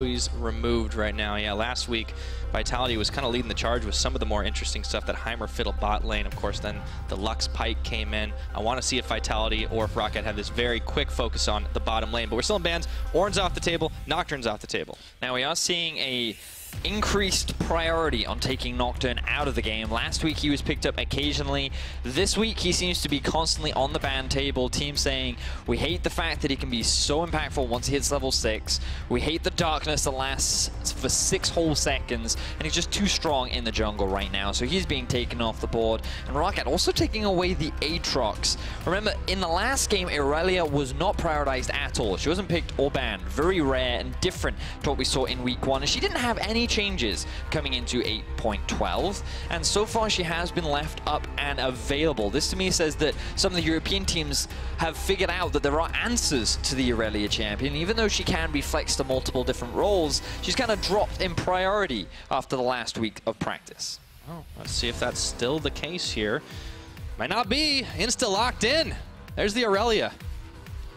He's removed right now. Yeah, last week Vitality was kind of leading the charge with some of the more interesting stuff. That Heimer Fiddle bot lane, of course, then the Lux Pike came in. I want to see if Vitality or if Roccat have this very quick focus on the bottom lane, but we're still in bans. Ornn's off the table, Nocturne's off the table. Now we are seeing a increased priority on taking Nocturne out of the game. Last week he was picked up occasionally. This week he seems to be constantly on the ban table. Teams saying, we hate the fact that he can be so impactful once he hits level 6. We hate the darkness that lasts for 6 whole seconds, and he's just too strong in the jungle right now. So he's being taken off the board. And Roccat also taking away the Aatrox. Remember, in the last game, Irelia was not prioritized at all. She wasn't picked or banned. Very rare and different to what we saw in week 1. And she didn't have any changes coming into 8.12, and so far she has been left up and available. This to me says that some of the European teams have figured out that there are answers to the Irelia champion. Even though she can be flexed to multiple different roles, she's kind of dropped in priority after the last week of practice. Oh, let's see if that's still the case here. Might not be. Insta locked in. There's the Irelia.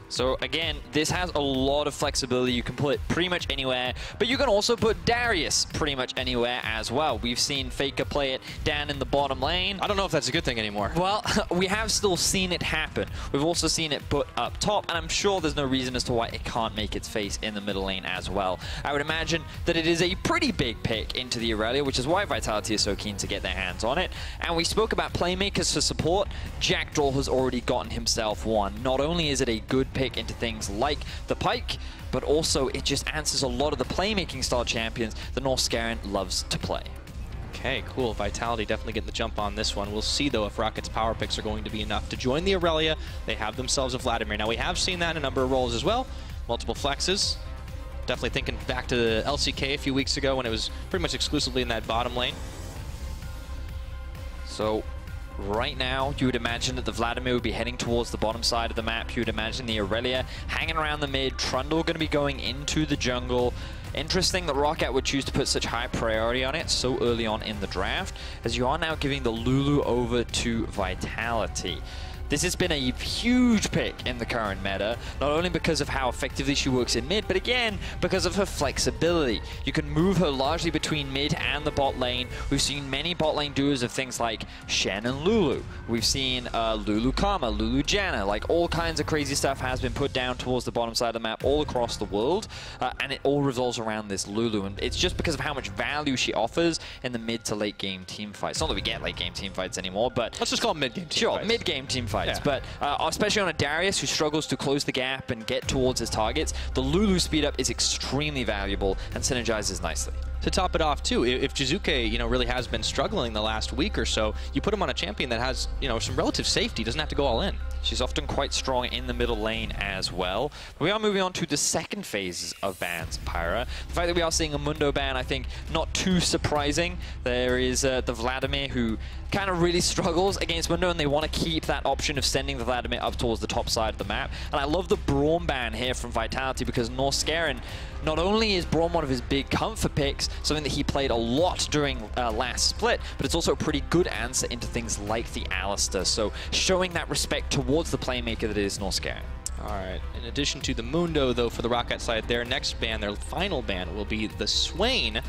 So again, this has a lot of flexibility. You can put it pretty much anywhere, but you can also put Darius pretty much anywhere as well. We've seen Faker play it down in the bottom lane. I don't know if that's a good thing anymore. Well, we have still seen it happen. We've also seen it put up top, and I'm sure there's no reason as to why it can't make its face in the middle lane as well. I would imagine that it is a pretty big pick into the Irelia, which is why Vitality is so keen to get their hands on it. And we spoke about playmakers for support. Jackdaw has already gotten himself one. Not only is it a good pick into things like the Pike, but also it just answers a lot of the playmaking style champions that Norscarin loves to play. Okay, cool. Vitality definitely getting the jump on this one. We'll see, though, if Rocket's power picks are going to be enough to join the Irelia. They have themselves a Vladimir. Now, we have seen that in a number of roles as well. Multiple flexes. Definitely thinking back to the LCK a few weeks ago when it was pretty much exclusively in that bottom lane. So right now, you would imagine that the Vladimir would be heading towards the bottom side of the map. You would imagine the Irelia hanging around the mid, Trundle going to be going into the jungle. Interesting that Roccat would choose to put such high priority on it so early on in the draft, as you are now giving the Lulu over to Vitality. This has been a huge pick in the current meta, not only because of how effectively she works in mid, but again, because of her flexibility. You can move her largely between mid and the bot lane. We've seen many bot lane doers of things like Shen and Lulu. We've seen Lulu Karma, Lulu Janna, like all kinds of crazy stuff has been put down towards the bottom side of the map all across the world, and it all revolves around this Lulu, and it's just because of how much value she offers in the mid to late game team fights. Not that we get late game team fights anymore, but let's just call them mid game team fights. Sure, mid game team fights. Yeah. But especially on a Darius who struggles to close the gap and get towards his targets, the Lulu speed up is extremely valuable and synergizes nicely. To top it off too, if Jiizuke, really has been struggling the last week or so, you put him on a champion that has, some relative safety, doesn't have to go all in. She's often quite strong in the middle lane as well. But we are moving on to the second phase of bans, Pyra. The fact that we are seeing a Mundo ban, I think, not too surprising. There is the Vladimir who kind of really struggles against Mundo, and they want to keep that option of sending the Vladimir up towards the top side of the map. And I love the Braum ban here from Vitality, because Norscarin, not only is Braum one of his big comfort picks, something that he played a lot during last split, but it's also a pretty good answer into things like the Alistar. So showing that respect towards the playmaker that is Norscarin. All right. In addition to the Mundo, though, for the Roccat side, their next ban, their final ban, will be the Swain.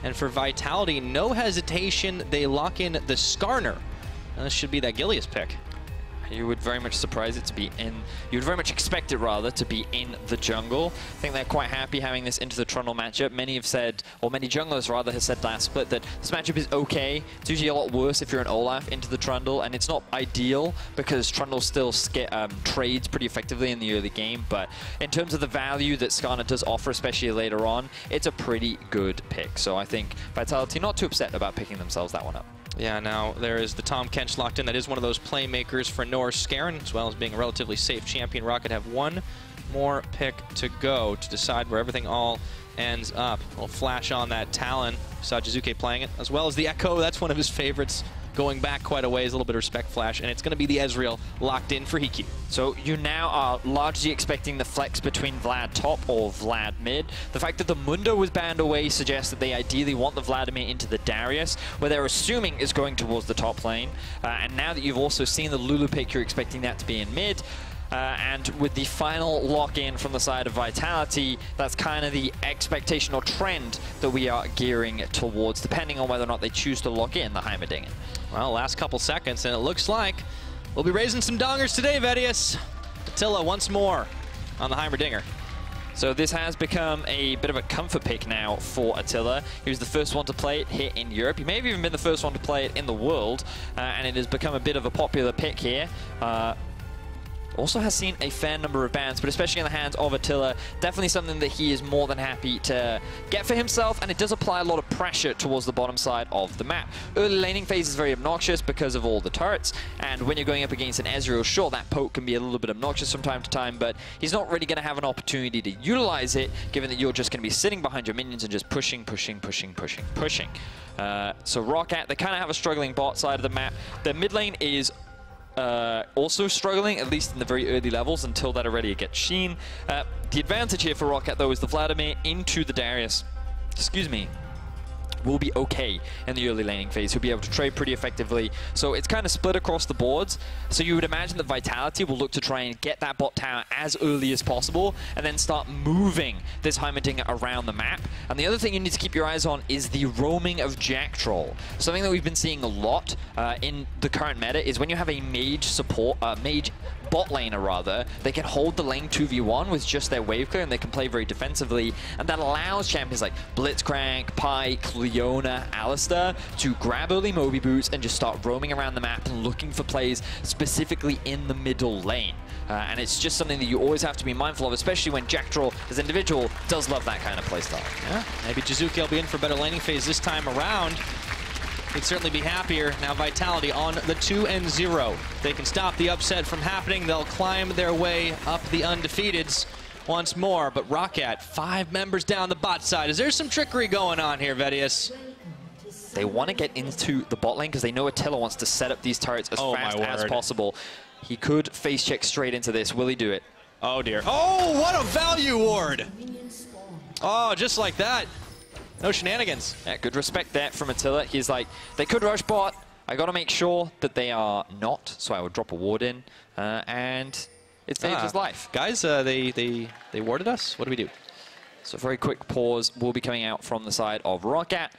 And for Vitality, no hesitation, they lock in the Skarner. And this should be that Gilius pick. You would very much surprise it to be in, you would very much expect it rather to be in the jungle. I think they're quite happy having this into the Trundle matchup. Many have said, or many junglers rather have said last split, that this matchup is okay. It's usually a lot worse if you're an Olaf into the Trundle, and it's not ideal because Trundle still trades pretty effectively in the early game, but in terms of the value that Skarner does offer, especially later on, it's a pretty good pick. So I think Vitality not too upset about picking themselves that one up. Yeah, now there is the Tahm Kench locked in. That is one of those playmakers for Norscarin, as well as being a relatively safe champion. Roccat have one more pick to go to decide where everything all ends up. We'll flash on that Talon. We saw Jiizuke playing it, as well as the Echo. That's one of his favorites. Going back quite a ways, a little bit of respect flash, and it's going to be the Ezreal locked in for Hiki. So you now are largely expecting the flex between Vlad top or Vlad mid. The fact that the Mundo was banned away suggests that they ideally want the Vladimir into the Darius, where they're assuming is going towards the top lane. And now that you've also seen the Lulu pick, you're expecting that to be in mid. and with the final lock-in from the side of Vitality, that's kind of the expectation or trend that we are gearing towards, depending on whether or not they choose to lock in the Heimerdinger. Well, last couple seconds, and it looks like we'll be raising some dongers today, Vedius. Attila once more on the Heimerdinger. So this has become a bit of a comfort pick now for Attila. He was the first one to play it here in Europe. He may have even been the first one to play it in the world, and it has become a bit of a popular pick here. Also has seen a fair number of bans, but especially in the hands of Attila, definitely something that he is more than happy to get for himself, and it does apply a lot of pressure towards the bottom side of the map. Early laning phase is very obnoxious because of all the turrets, and when you're going up against an Ezreal, sure, that poke can be a little bit obnoxious from time to time, but he's not really going to have an opportunity to utilize it, given that you're just going to be sitting behind your minions and just pushing. So Roccat, they kind of have a struggling bot side of the map. Their mid lane is also struggling, at least in the very early levels, until that Aurelia gets Sheen. The advantage here for Roccat, though, is the Vladimir into the Darius, will be okay in the early laning phase. He'll be able to trade pretty effectively. So it's kind of split across the boards. So you would imagine that Vitality will look to try and get that bot tower as early as possible and then start moving this Heimerdinger around the map. And the other thing you need to keep your eyes on is the roaming of Jack Troll. Something that we've been seeing a lot in the current meta is when you have a mage support, mage bot laner rather, they can hold the lane 2v1 with just their wave clear, and they can play very defensively, and that allows champions like Blitzcrank, Pyke, Leona, Alistar to grab early Moby boots and just start roaming around the map and looking for plays specifically in the middle lane. And it's just something that you always have to be mindful of, especially when Jack Troll, as an individual, does love that kind of playstyle. Yeah, maybe Jizuki will be in for better laning phase this time around. He'd certainly be happier. Now Vitality on the 2-0. They can stop the upset from happening. They'll climb their way up the undefeateds once more. But Roccat, 5 members down the bot side. Is there some trickery going on here, Vedius? They want to get into the bot lane because they know Attila wants to set up these turrets as fast as possible. He could face check straight into this. Will he do it? Oh, dear. Oh, what a value ward! Oh, just like that. No shenanigans. Yeah, good respect there from Attila. He's like, they could rush bot. I got to make sure that they are not, so I would drop a ward in, and it saves his life. Guys, they warded us. What do we do? So a very quick pause will be coming out from the side of Roccat.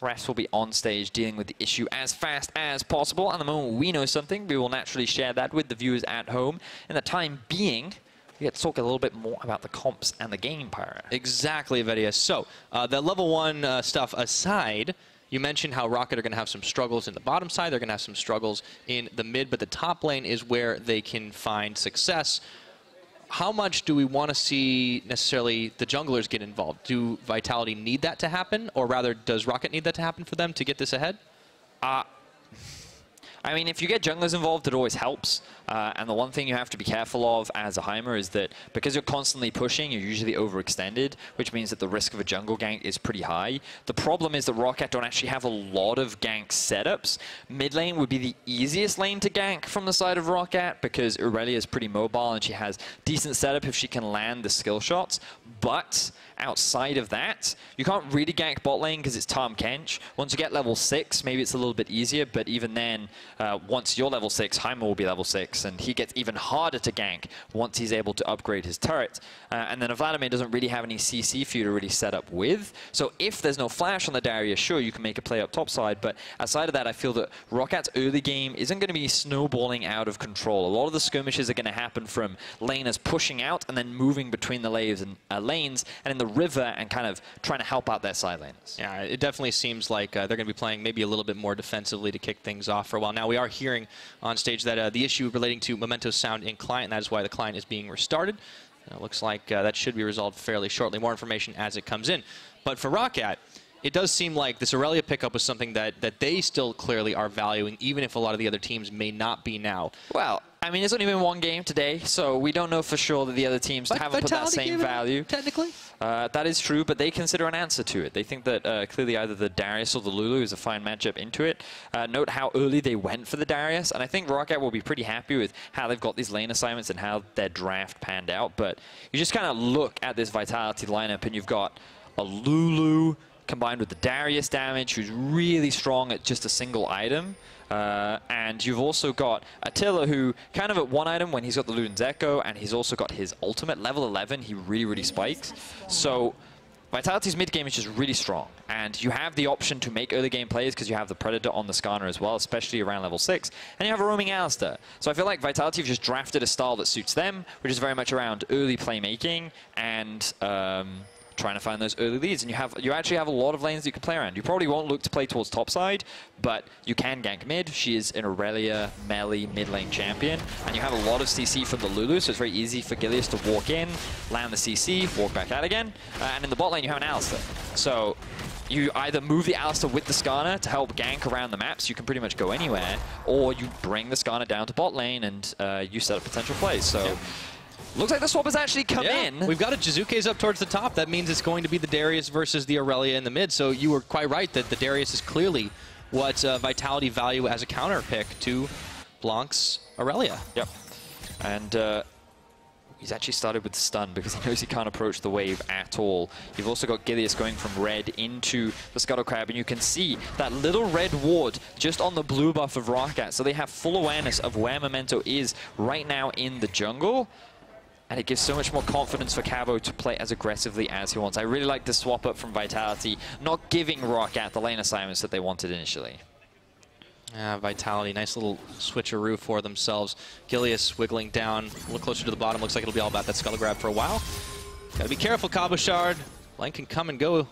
Refs will be on stage dealing with the issue as fast as possible. And the moment we know something, we will naturally share that with the viewers at home. In the time being, we get to talk a little bit more about the comps and the game, Pyra. Exactly, Vedius. So, the level 1 stuff aside, you mentioned how Roccat are going to have some struggles in the bottom side. They're going to have some struggles in the mid, but the top lane is where they can find success. How much do we want to see necessarily the junglers get involved? Do Vitality need that to happen? Or rather, does Roccat need that to happen for them to get this ahead? I mean, if you get junglers involved, it always helps. And the one thing you have to be careful of as a Heimer is that because you're constantly pushing, you're usually overextended, which means that the risk of a jungle gank is pretty high. The problem is that Roccat don't actually have a lot of gank setups. Mid lane would be the easiest lane to gank from the side of Roccat because Aurelia is pretty mobile and she has decent setup if she can land the skill shots. But outside of that, you can't really gank bot lane because it's Tahm Kench. Once you get level 6, maybe it's a little bit easier, but even then, once you're level 6, Heimer will be level 6, and he gets even harder to gank once he's able to upgrade his turret. And then a Vladimir doesn't really have any CC for you to really set up with. So if there's no flash on the Darius, sure, you can make a play up top side, but outside of that, I feel that Rockat's early game isn't going to be snowballing out of control. A lot of the skirmishes are going to happen from laners pushing out and then moving between the lanes and in the river and kind of trying to help out their side lanes. Yeah, it definitely seems like they're going to be playing maybe a little bit more defensively to kick things off for a while. Now, we are hearing on stage that the issue relating to Memento sound in client, and that is why the client is being restarted. It looks like that should be resolved fairly shortly. More information as it comes in. But for Roccat, it does seem like this Aurelia pickup was something that they still clearly are valuing, even if a lot of the other teams may not be now. Well, I mean, it's only been one game today, so we don't know for sure that the other teams haven't put that same value. Technically? That is true, but they consider an answer to it. They think that clearly either the Darius or the Lulu is a fine matchup into it. Note how early they went for the Darius, and I think Roccat will be pretty happy with how they've got these lane assignments and how their draft panned out. But you just kind of look at this Vitality lineup, and you've got a Lulu combined with the Darius damage, who's really strong at just a single item. And you've also got Attila, who kind of at one item when he's got the Luden's Echo, and he's also got his ultimate level 11. He really spikes. So Vitality's mid game is just really strong, and you have the option to make early game plays because you have the Predator on the Skarner as well, especially around level 6, and you have a roaming Alistar. So I feel like Vitality have just drafted a style that suits them, which is very much around early playmaking and trying to find those early leads, and you actually have a lot of lanes that you can play around. You probably won't look to play towards topside, but you can gank mid. She is an Aurelia melee mid lane champion, and you have a lot of CC from the Lulu, so it's very easy for Gilius to walk in, land the CC, walk back out again, and in the bot lane you have an Alistar. So you either move the Alistar with the Skarner to help gank around the maps, you can pretty much go anywhere, or you bring the Skarner down to bot lane and you set up potential plays. So. Yeah. Looks like the swap has actually come in. We've got it. Jizuke's up towards the top. That means it's going to be the Darius versus the Aurelia in the mid. So you were quite right that the Darius is clearly what Vitality value as a counter pick to Blanc's Aurelia. Yep. And he's actually started with stun because he knows he can't approach the wave at all. You've also got Gilius going from red into the Scuttle Crab, and you can see that little red ward just on the blue buff of Roccat. So they have full awareness of where Memento is right now in the jungle. And it gives so much more confidence for Cabo to play as aggressively as he wants. I really like the swap up from Vitality, not giving Roccat the lane assignments that they wanted initially. Vitality, nice little switcheroo for themselves. Gilius wiggling down, a little closer to the bottom. Looks like it'll be all about that Scuttle Grab for a while. Gotta be careful, Cabochard. Lane can come and go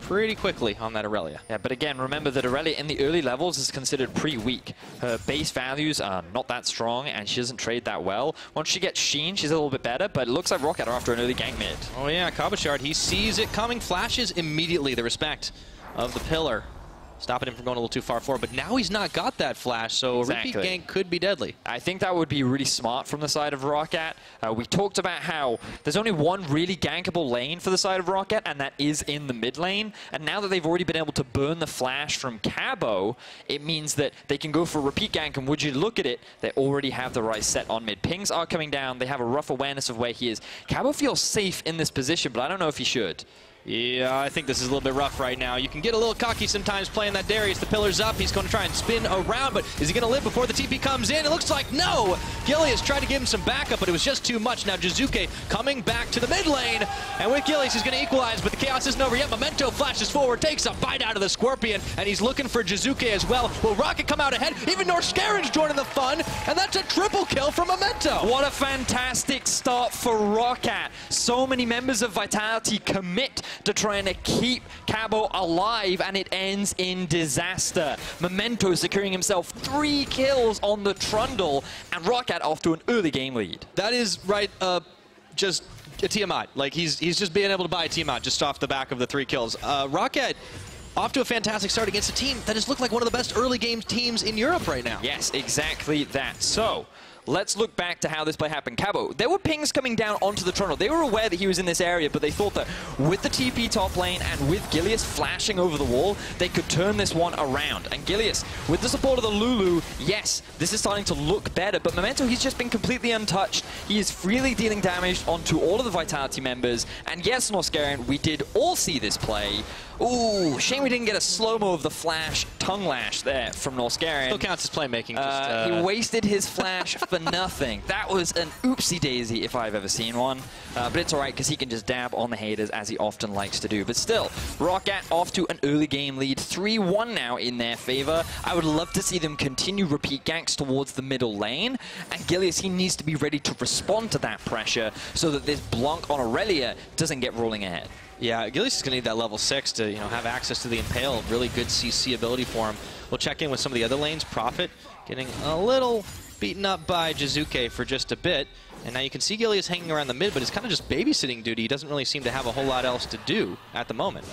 pretty quickly on that Aurelia. Yeah, but again, remember that Aurelia in the early levels is considered pretty weak. Her base values are not that strong, and she doesn't trade that well. Once she gets Sheen, she's a little bit better, but it looks like Roccat are after an early gank mid. Oh yeah, Cabochard, he sees it coming, flashes immediately the respect of the pillar, stopping him from going a little too far forward, but now he's not got that flash, so a repeat gank could be deadly. I think that would be really smart from the side of Roccat. We talked about how there's only one really gankable lane for the side of Roccat, and that is in the mid lane. And now that they've already been able to burn the flash from Cabo, it means that they can go for a repeat gank, and would you look at it, they already have the right set on mid. Pings are coming down, they have a rough awareness of where he is. Cabo feels safe in this position, but I don't know if he should. Yeah, I think this is a little bit rough right now. You can get a little cocky sometimes playing that Darius. The pillar's up. He's going to try and spin around, but is he going to live before the TP comes in? It looks like no. Gilius tried to give him some backup, but it was just too much. Now Jizuke coming back to the mid lane, and with Gilius, he's going to equalize, but the chaos isn't over yet. Memento flashes forward, takes a bite out of the Scorpion, and he's looking for Jizuke as well. Will Roccat come out ahead? Even Norscaren's joining the fun, and that's a triple kill from Memento. What a fantastic start for Roccat. So many members of Vitality commit to trying to keep Cabo alive, and it ends in disaster. Memento securing himself 3 kills on the Trundle, and Roccat off to an early game lead. That is right, just a Tiamat. Like, he's just being able to buy a Tiamat just off the back of the 3 kills. Roccat off to a fantastic start against a team that has looked like one of the best early game teams in Europe right now. Yes, exactly that. So, let's look back to how this play happened. Cabo, there were pings coming down onto the Trundle. They were aware that he was in this area, but they thought that with the TP top lane and with Gilius flashing over the wall, they could turn this one around. And Gilius, with the support of the Lulu, yes, this is starting to look better, but Memento, he's just been completely untouched. He is freely dealing damage onto all of the Vitality members. And yes, Norscaren, we did all see this play. Ooh, shame we didn't get a slow-mo of the flash tongue lash there from Norscaren. Still counts as playmaking. He wasted his flash for nothing. That was an oopsie-daisy if I've ever seen one. But it's alright because he can just dab on the haters as he often likes to do. But still, Roccat off to an early game lead. 3-1 now in their favor. I would love to see them continue repeat ganks towards the middle lane. And Gilius, he needs to be ready to respond to that pressure so that this Blanc on Aurelia doesn't get rolling ahead. Yeah, Gilius is going to need that level 6 to have access to the Impale. Really good CC ability for him. We'll check in with some of the other lanes. Prophet getting a little beaten up by Jizuke for just a bit. And now you can see Gilius hanging around the mid, but it's kind of just babysitting duty. He doesn't really seem to have a whole lot else to do at the moment.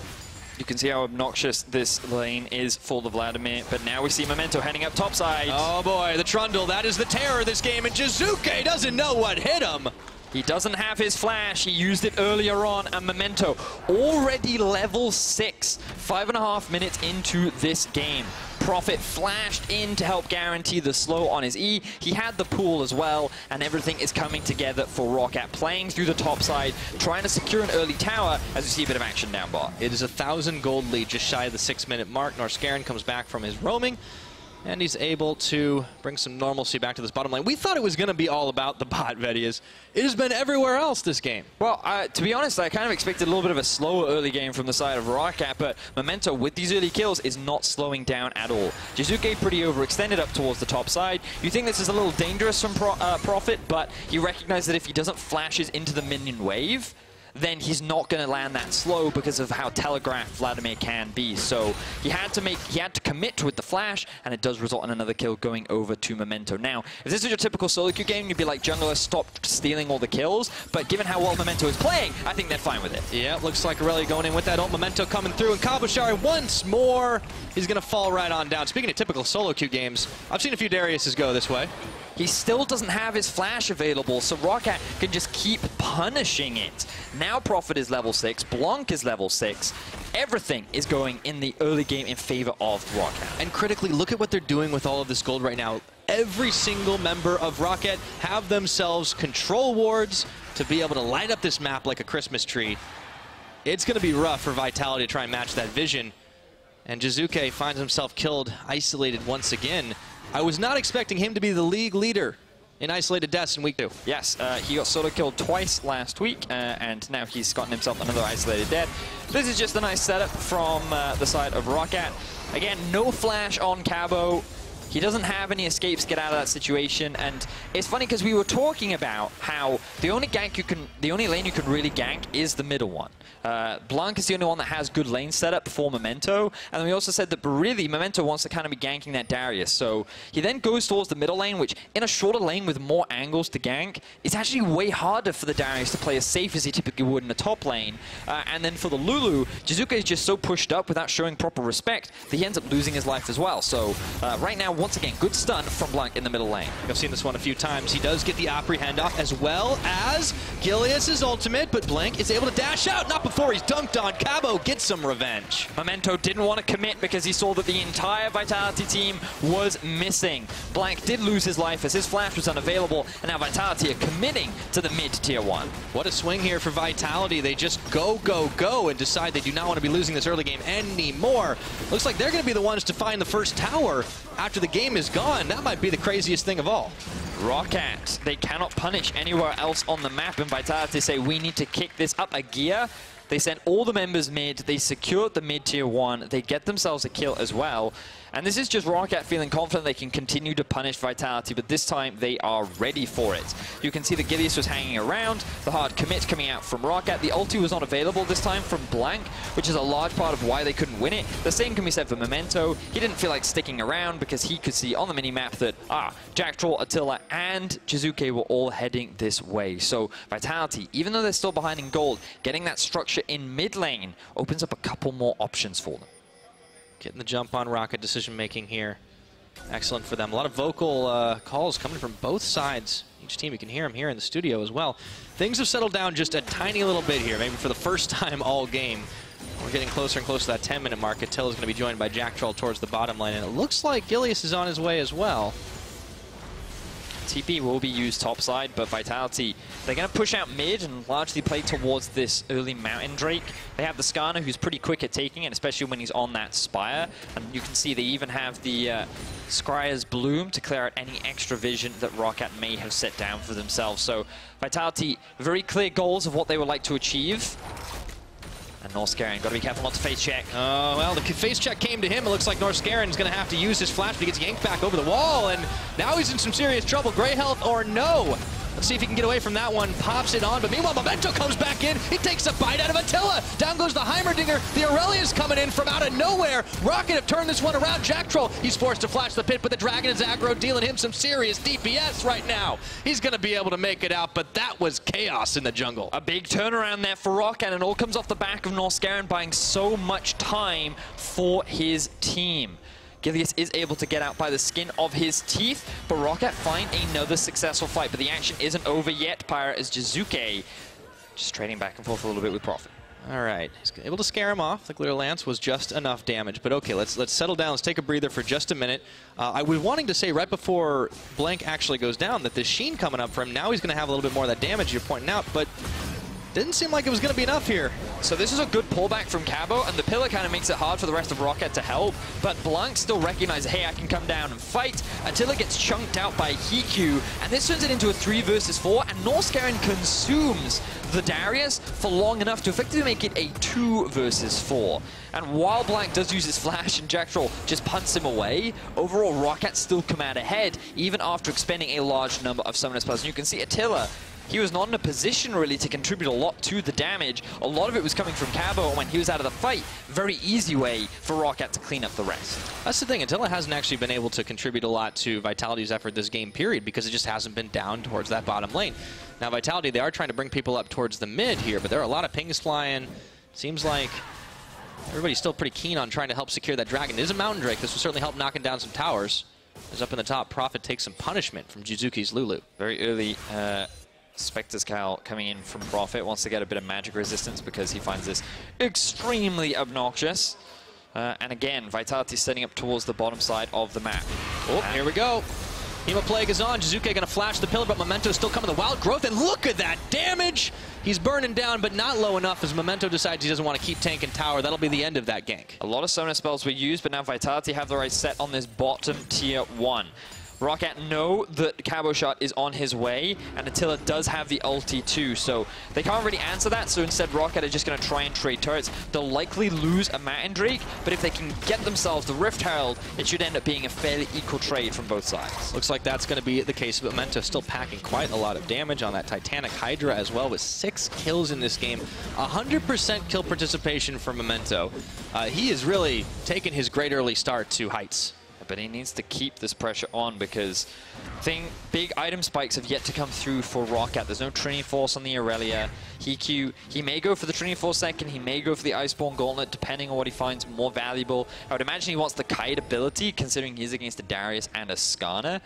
You can see how obnoxious this lane is for the Vladimir, but now we see Memento heading up topside. Oh boy, the Trundle, that is the terror of this game, and Jizuke doesn't know what hit him. He doesn't have his flash. He used it earlier on, and Memento already level 6, 5.5 minutes into this game. Prophet flashed in to help guarantee the slow on his E. He had the pool as well, and everything is coming together for Roccat, playing through the top side, trying to secure an early tower as we see a bit of action down bot. It is a 1,000 gold lead, just shy of the 6-minute mark. Norscaren comes back from his roaming. And he's able to bring some normalcy back to this bottom lane. We thought it was going to be all about the bot, Vedius. It has been everywhere else this game. Well, to be honest, I kind of expected a little bit of a slower early game from the side of Roccat, but Memento, with these early kills, is not slowing down at all. Jiizuke pretty overextended up towards the top side. You think this is a little dangerous from Prophet, but you recognize that if he doesn't flashes into the minion wave, then he's not going to land that slow because of how telegraphed Vladimir can be. So he had to commit with the flash, and it does result in another kill going over to Memento. Now, if this is your typical solo queue game, you'd be like, jungler, stop stealing all the kills. But given how well Memento is playing, I think they're fine with it. Yeah, looks like Aurelia going in with that ult. Memento coming through, and Cabochard once more, he's going to fall right on down. Speaking of typical solo queue games, I've seen a few Dariuses go this way. He still doesn't have his flash available, so Roccat can just keep punishing it. Now Prophet is level 6, Blanc is level 6. Everything is going in the early game in favor of Roccat. And critically, look at what they're doing with all of this gold right now. Every single member of Roccat have themselves control wards to be able to light up this map like a Christmas tree. It's going to be rough for Vitality to try and match that vision. And Jiizuke finds himself killed, isolated once again. I was not expecting him to be the league leader in isolated deaths in week 2. Yes, he got solo killed twice last week, and now he's gotten himself another isolated death. This is just a nice setup from the side of Roccat. Again, no flash on Cabo. He doesn't have any escapes to get out of that situation, and it's funny because we were talking about how the only lane you can really gank is the middle one. Blanc is the only one that has good lane setup for Memento, and then we also said that really Memento wants to kind of be ganking that Darius. So he then goes towards the middle lane, which in a shorter lane with more angles to gank, it's actually way harder for the Darius to play as safe as he typically would in the top lane. And then for the Lulu, Jiizuke is just so pushed up without showing proper respect that he ends up losing his life as well. So right now, once again, good stun from Blanc in the middle lane. I've seen this one a few times. He does get the apprehend off as well as Gilius' ultimate, but Blanc is able to dash out. Not before he's dunked on. Cabo gets some revenge. Memento didn't want to commit because he saw that the entire Vitality team was missing. Blanc did lose his life as his flash was unavailable, and now Vitality are committing to the mid-tier 1. What a swing here for Vitality. They just go, and decide they do not want to be losing this early game anymore. Looks like they're going to be the ones to find the first tower after the game is gone. That might be the craziest thing of all. Roccat, they cannot punish anywhere else on the map, and Vitality say we need to kick this up a gear. They sent all the members mid, they secured the mid-tier 1, they get themselves a kill as well. And this is just Roccat feeling confident they can continue to punish Vitality, but this time they are ready for it. You can see that Gilius was hanging around, the hard commit coming out from Roccat. The ulti was not available this time from Blanc, which is a large part of why they couldn't win it. The same can be said for Memento. He didn't feel like sticking around because he could see on the mini-map that Jack Troll, Attila, and Jiizuke were all heading this way. So Vitality, even though they're still behind in gold, getting that structure in mid lane opens up a couple more options for them. Getting the jump on Roccat decision-making here. Excellent for them. A lot of vocal calls coming from both sides. Each team, you can hear them here in the studio as well. Things have settled down just a tiny little bit here, maybe for the first time all game. We're getting closer and closer to that 10-minute mark. Attila's going to be joined by Jack Troll towards the bottom lane, and it looks like Gilius is on his way as well. TP will be used topside, but Vitality, they're going to push out mid and largely play towards this early Mountain Drake. They have the Skarner, who's pretty quick at taking it, especially when he's on that Spire. And you can see they even have the Scryer's Bloom to clear out any extra vision that Roccat may have set down for themselves. So Vitality, very clear goals of what they would like to achieve. And Norscarin, got to be careful not to face check. Oh, well, the face check came to him. It looks like Norscarin's going to have to use his flash, but he gets yanked back over the wall, and now he's in some serious trouble. Gray health or no? Let's see if he can get away from that one. Pops it on, but meanwhile, Memento comes back in. He takes a bite out of Attila. Down goes the Heimerdinger. The Aurelia's coming in from out of nowhere. Roccat have turned this one around. Jack Troll, he's forced to flash the pit, but the Dragon is aggro, dealing him some serious DPS right now. He's going to be able to make it out, but that was chaos in the jungle. A big turnaround there for Roccat, and it all comes off the back of Norscarin buying so much time for his team. Gilius is able to get out by the skin of his teeth, but Roccat find another successful fight. But the action isn't over yet. Pyra is Jiizuke just trading back and forth a little bit with Prophet. All right, he's able to scare him off. The Clear Lance was just enough damage. But okay, let's settle down. Let's take a breather for just a minute. I was wanting to say right before Blanc actually goes down that the Sheen coming up for him, now he's going to have a little bit more of that damage you're pointing out. But didn't seem like it was going to be enough here. So this is a good pullback from Cabo, and the pillar kind of makes it hard for the rest of Roccat to help, but Blanc still recognizes, hey, I can come down and fight. Attila gets chunked out by Hiku, and this turns it into a 3 versus 4, and Norskeren consumes the Darius for long enough to effectively make it a 2 versus 4. And while Blanc does use his flash and Jack Troll just punts him away, overall Roccat still come out ahead, even after expending a large number of summoners plus. And you can see Attila, he was not in a position really to contribute a lot to the damage. A lot of it was coming from Cabo, and when he was out of the fight, very easy way for Roccat to clean up the rest. That's the thing, Attila hasn't actually been able to contribute a lot to Vitality's effort this game, period, because it just hasn't been down towards that bottom lane. Now Vitality, they are trying to bring people up towards the mid here, but there are a lot of pings flying. Seems like everybody's still pretty keen on trying to help secure that dragon. It is a Mountain Drake. This will certainly help knocking down some towers. As up in the top, Prophet takes some punishment from Jizuki's Lulu. Very early Spectre's Cowl coming in from Prophet, wants to get a bit of magic resistance because he finds this extremely obnoxious. And again, Vitality setting up towards the bottom side of the map. Oh, here we go. Hemoplague is on. Jizuke going to flash the pillar, but Memento is still coming. The Wild Growth, and look at that damage! He's burning down, but not low enough as Memento decides he doesn't want to keep tanking tower. That'll be the end of that gank. A lot of summoner spells were used, but now Vitality have the right set on this bottom tier 1. Roccat know that Cabo Shot is on his way, and Attila does have the ulti too, so they can't really answer that, so instead Roccat are just going to try and trade turrets. They'll likely lose a Mountain Drake, but if they can get themselves the Rift Herald, it should end up being a fairly equal trade from both sides. Looks like that's going to be the case, but Memento still packing quite a lot of damage on that Titanic Hydra as well, with 6 kills in this game. 100% kill participation for Memento. He is really taking his great early start to heights. But he needs to keep this pressure on because big item spikes have yet to come through for Roccat. There's no Trinity Force on the Aurelia. He may go for the Trinity Force second, he may go for the Iceborne Gauntlet, depending on what he finds more valuable. I would imagine he wants the Kite ability, considering he's against a Darius and a Skarner,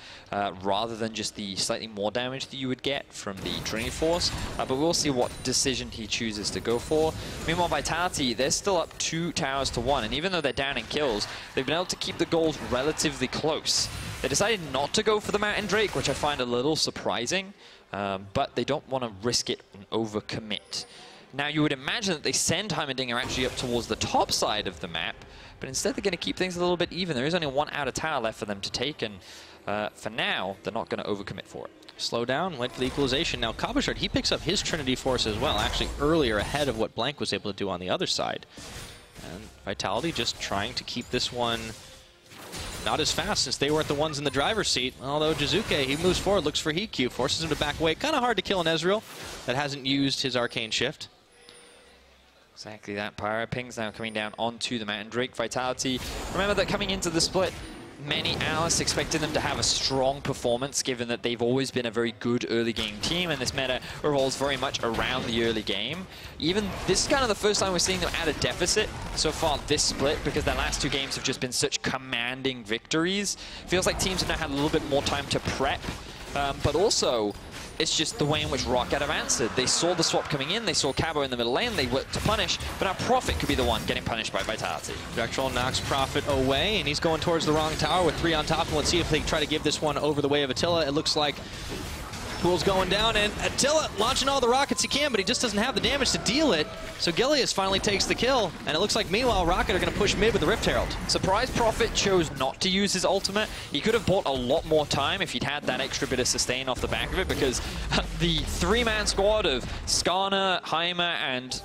rather than just the slightly more damage that you would get from the Trinity Force. But we'll see what decision he chooses to go for. Meanwhile, Vitality, they're still up 2 towers to 1, and even though they're down in kills, they've been able to keep the goals relatively close. They decided not to go for the Mountain Drake, which I find a little surprising, but they don't want to risk it and overcommit. Now, you would imagine that they send Heimerdinger actually up towards the top side of the map, but instead they're going to keep things a little bit even. There is only 1 outer tower left for them to take, and for now, they're not going to overcommit for it. Slow down, wait for the equalization. Now, Cabochard, he picks up his Trinity Force as well, actually earlier ahead of what Blanc was able to do on the other side. And Vitality just trying to keep this one not as fast since they weren't the ones in the driver's seat. Although Jizuke, he moves forward, looks for Hiku, forces him to back away. Kind of hard to kill an Ezreal that hasn't used his Arcane Shift. Exactly that. Pyro pings now coming down onto the Mountain Drake. Vitality, remember that coming into the split, many analysts expected them to have a strong performance, given that they've always been a very good early game team, and this meta revolves very much around the early game. Even this is kind of the first time we're seeing them at a deficit so far this split, because their last 2 games have just been such commanding victories. Feels like teams have now had a little bit more time to prep, but also it's just the way in which Roccat have answered. They saw the swap coming in, they saw Cabo in the middle lane, they worked to punish, but now Prophet could be the one getting punished by Vitality. Jack Troll knocks Prophet away, and he's going towards the wrong tower with 3 on top. And let's see if they try to give this one over the way of Attila. It looks like Pool's going down, and Attila launching all the rockets he can, but he just doesn't have the damage to deal it. So Gilius finally takes the kill, and it looks like meanwhile Roccat are going to push mid with the Rift Herald. Surprise Prophet chose not to use his ultimate. He could have bought a lot more time if he'd had that extra bit of sustain off the back of it, because the 3-man squad of Skarner, Heimer, and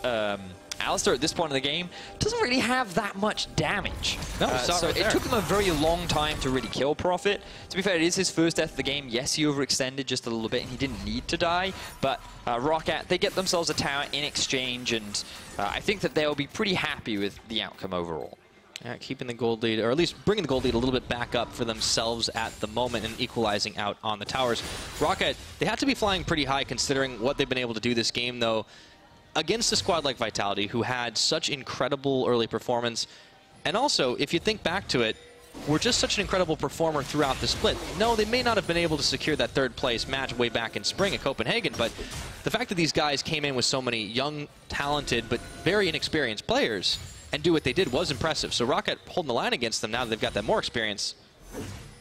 Alistar at this point in the game doesn't really have that much damage. No, so it took him a very long time to really kill Prophet. To be fair, it is his first death of the game. Yes, he overextended just a little bit and he didn't need to die, but Roccat, they get themselves a tower in exchange, and I think that they'll be pretty happy with the outcome overall. Yeah, keeping the gold lead, or at least bringing the gold lead a little bit back up for themselves at the moment and equalizing out on the towers. Roccat, they have to be flying pretty high considering what they've been able to do this game, though. Against a squad like Vitality, who had such incredible early performance, and also, if you think back to it, were just such an incredible performer throughout the split. No, they may not have been able to secure that 3rd place match way back in spring at Copenhagen, but the fact that these guys came in with so many young, talented, but very inexperienced players and do what they did was impressive. So Roccat holding the line against them now that they've got that more experience,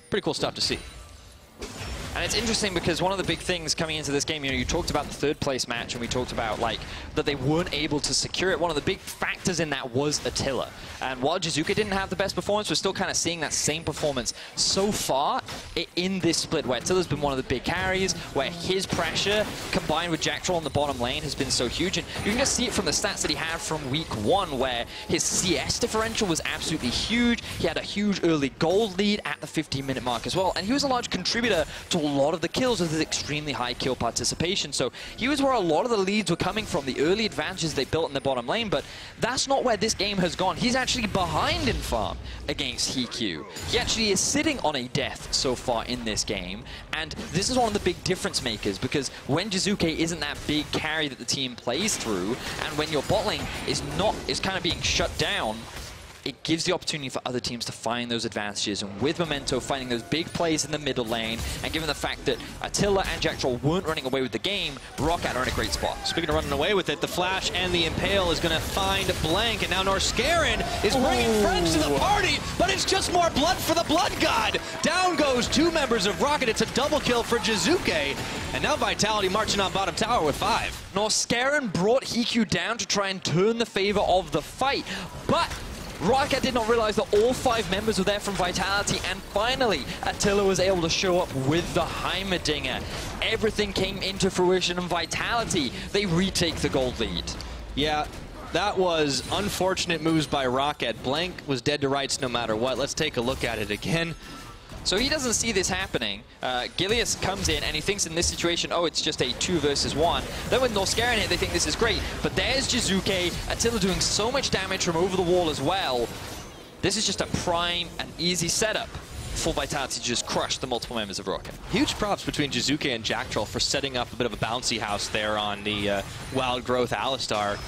pretty cool stuff to see. And it's interesting because one of the big things coming into this game, you talked about the third place match, and we talked about like that they weren't able to secure it. One of the big factors in that was Attila. And while Jiizuke didn't have the best performance, we're still kind of seeing that same performance so far in this split, where Attila's been one of the big carries, where his pressure combined with Jack Troll in the bottom lane has been so huge. And you can just see it from the stats that he had from week 1, where his CS differential was absolutely huge. He had a huge early gold lead at the 15-minute mark as well. And he was a large contributor to a lot of the kills with his extremely high kill participation. So he was where a lot of the leads were coming from, the early advantages they built in the bottom lane. But that's not where this game has gone. He's actually behind in farm against HiQ. He actually is sitting on a death so far in this game. And this is one of the big difference makers, because when Jiizuke isn't that big carry that the team plays through, and when your bot lane is kind of being shut down, it gives the opportunity for other teams to find those advantages. And with Memento finding those big plays in the middle lane, and given the fact that Attila and Jack Troll weren't running away with the game, Roccat are in a great spot. Speaking of running away with it, the Flash and the Impale is going to find Blank, and now Norscarin is bringing friends to the party, but it's just more blood for the Blood God. Down goes 2 members of Roccat. It's a double kill for Jiizuke, and now Vitality marching on bottom tower with 5. Norscarin brought HiQ down to try and turn the favor of the fight, but Roccat did not realize that all 5 members were there from Vitality, and finally Attila was able to show up with the Heimerdinger. Everything came into fruition, and Vitality, they retake the gold lead. Yeah, that was unfortunate moves by Roccat. Blank was dead to rights no matter what. Let's take a look at it again. So he doesn't see this happening. Gilius comes in and he thinks in this situation, oh, it's just a 2 versus 1. Then with Norscarin hit, they think this is great. But there's Jiizuke, Attila doing so much damage from over the wall as well. This is just a prime and easy setup for Vitality to just crush the multiple members of Roccat. Huge props between Jiizuke and Jack Troll for setting up a bit of a bouncy house there on the Wild Growth Alistar.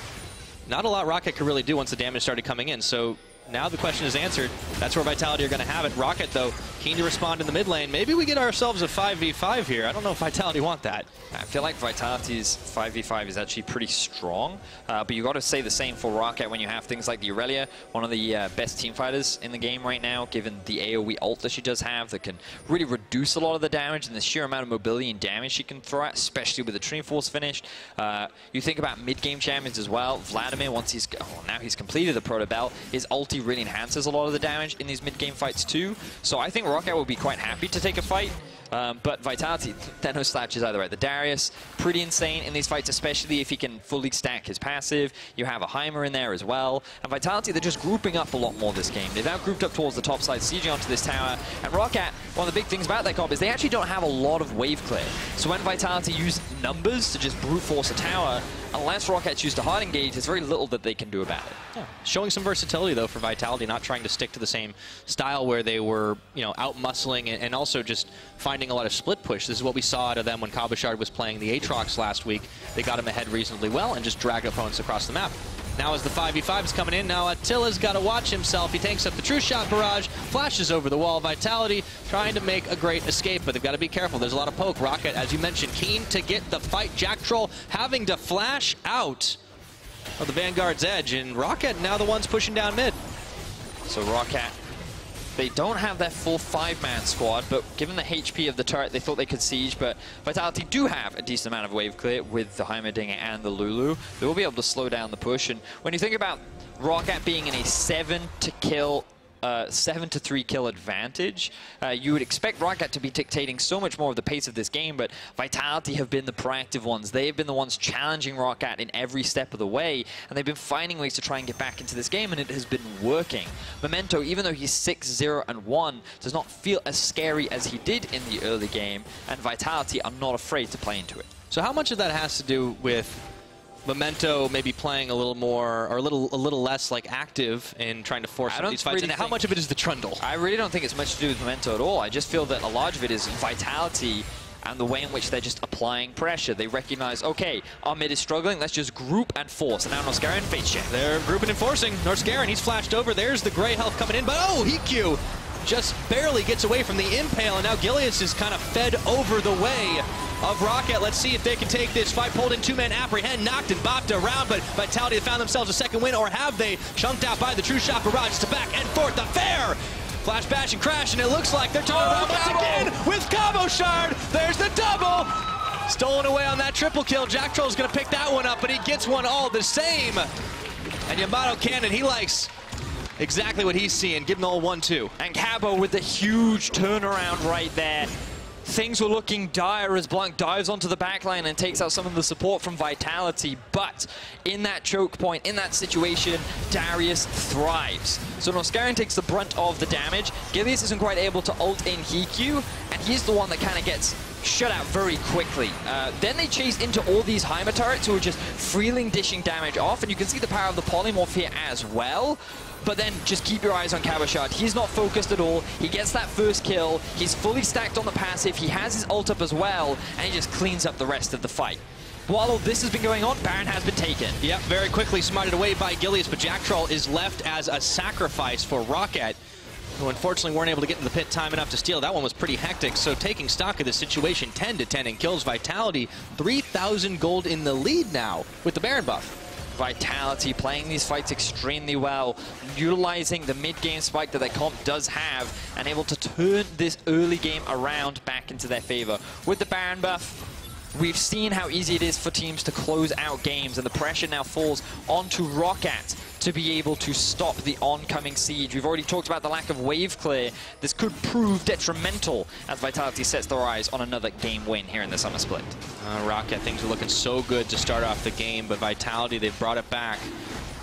Not a lot Roccat could really do once the damage started coming in, so now the question is answered. That's where Vitality are going to have it. Roccat, though, keen to respond in the mid lane. Maybe we get ourselves a 5v5 here. I don't know if Vitality want that. I feel like Vitality's 5v5 is actually pretty strong, but you got to say the same for Roccat when you have things like the Aurelia, one of the best team fighters in the game right now, given the AoE ult that she does have that can really reduce a lot of the damage and the sheer amount of mobility and damage she can throw at, especially with the Trinity Force finish. You think about mid-game champions as well. Vladimir, once now he's completed the Proto Belt, his ulti really enhances a lot of the damage in these mid-game fights too. So I think Roccat will be quite happy to take a fight. But Vitality, they're no slouches either way. The Darius, pretty insane in these fights, especially if he can fully stack his passive. You have a Heimer in there as well. And Vitality, they're just grouping up a lot more this game. They've now grouped up towards the top side, sieging onto this tower. And Roccat, one of the big things about their comp is they actually don't have a lot of wave clear. So when Vitality use numbers to just brute force a tower, unless Roccat choose to hard engage, there's very little that they can do about it. Yeah. Showing some versatility, though, for Vitality, not trying to stick to the same style where they were, out-muscling and also just finding a lot of split push. This is what we saw out of them when Cabochard was playing the Aatrox last week. They got him ahead reasonably well and just dragged opponents across the map. Now as the 5v5 is coming in, now Attila's got to watch himself. He tanks up the True Shot barrage, flashes over the wall. Vitality trying to make a great escape, but they've got to be careful. There's a lot of poke. Roccat, as you mentioned, keen to get the fight. Jack Troll having to flash out of the Vanguard's edge, and Roccat now the ones pushing down mid. So Roccat, they don't have their full 5-man squad, but given the HP of the turret, they thought they could siege, but Vitality do have a decent amount of wave clear with the Heimerdinger and the Lulu. They will be able to slow down the push, and when you think about Roccat being in a 7 to 3 kill advantage, you would expect Roccat to be dictating so much more of the pace of this game, but Vitality have been the proactive ones. They have been the ones challenging Roccat in every step of the way, and they've been finding ways to try and get back into this game, and it has been working. Memento, even though he's 6-0-1, does not feel as scary as he did in the early game, and Vitality are not afraid to play into it. So how much of that has to do with Memento maybe playing a little more, or a little less like active in trying to force some of these fights? Really, and how much of it is the Trundle? I really don't think it's much to do with Memento at all. I just feel that a large of it is Vitality and the way in which they're just applying pressure. They recognize, okay, our mid is struggling, let's just group and force. And now Norscarin face check. They're grouping and forcing. Norscarin, he's flashed over. There's the gray health coming in, but oh, HiQ just barely gets away from the Impale, and now Gilius is kind of fed over the way of Roccat. Let's see if they can take this fight. Pulled in 2-man apprehend, knocked and bopped around, but Vitality have found themselves a second win, or have they? Chunked out by the True Shot barrage to back and forth. The fair Flash bash and crash, and it looks like they're turning around once again with Cabochard. There's the double. Stolen away on that triple kill. Jack Troll's going to pick that one up, but he gets one all the same. And Yamato Cannon, he likes exactly what he's seeing. Give him the old 1-2. And Cabo with the huge turnaround right there. Things were looking dire as Blanc dives onto the backline and takes out some of the support from Vitality. But in that choke point, in that situation, Darius thrives. So Norscarin takes the brunt of the damage. Gilius isn't quite able to ult in Hikyu, and he's the one that kind of gets shut out very quickly. Then they chase into all these Heimer turrets who are just freeling dishing damage off, and you can see the power of the polymorph here as well. But then just keep your eyes on Cabochard. He's not focused at all. He gets that first kill. He's fully stacked on the passive. He has his ult up as well, and he just cleans up the rest of the fight. While all this has been going on, Baron has been taken. Yep, very quickly smarted away by Gilius, but Jack Troll is left as a sacrifice for Roccat, who unfortunately weren't able to get in the pit time enough to steal. That one was pretty hectic, so taking stock of the situation, 10-10 in kills. Vitality, 3,000 gold in the lead now with the Baron buff. Vitality playing these fights extremely well, utilizing the mid-game spike that their comp does have, and able to turn this early game around back into their favor. With the Baron buff, we've seen how easy it is for teams to close out games, and the pressure now falls onto Roccat to be able to stop the oncoming siege. We've already talked about the lack of wave clear. This could prove detrimental as Vitality sets their eyes on another game win here in the Summer Split. Roccat, things are looking so good to start off the game, but Vitality, they've brought it back.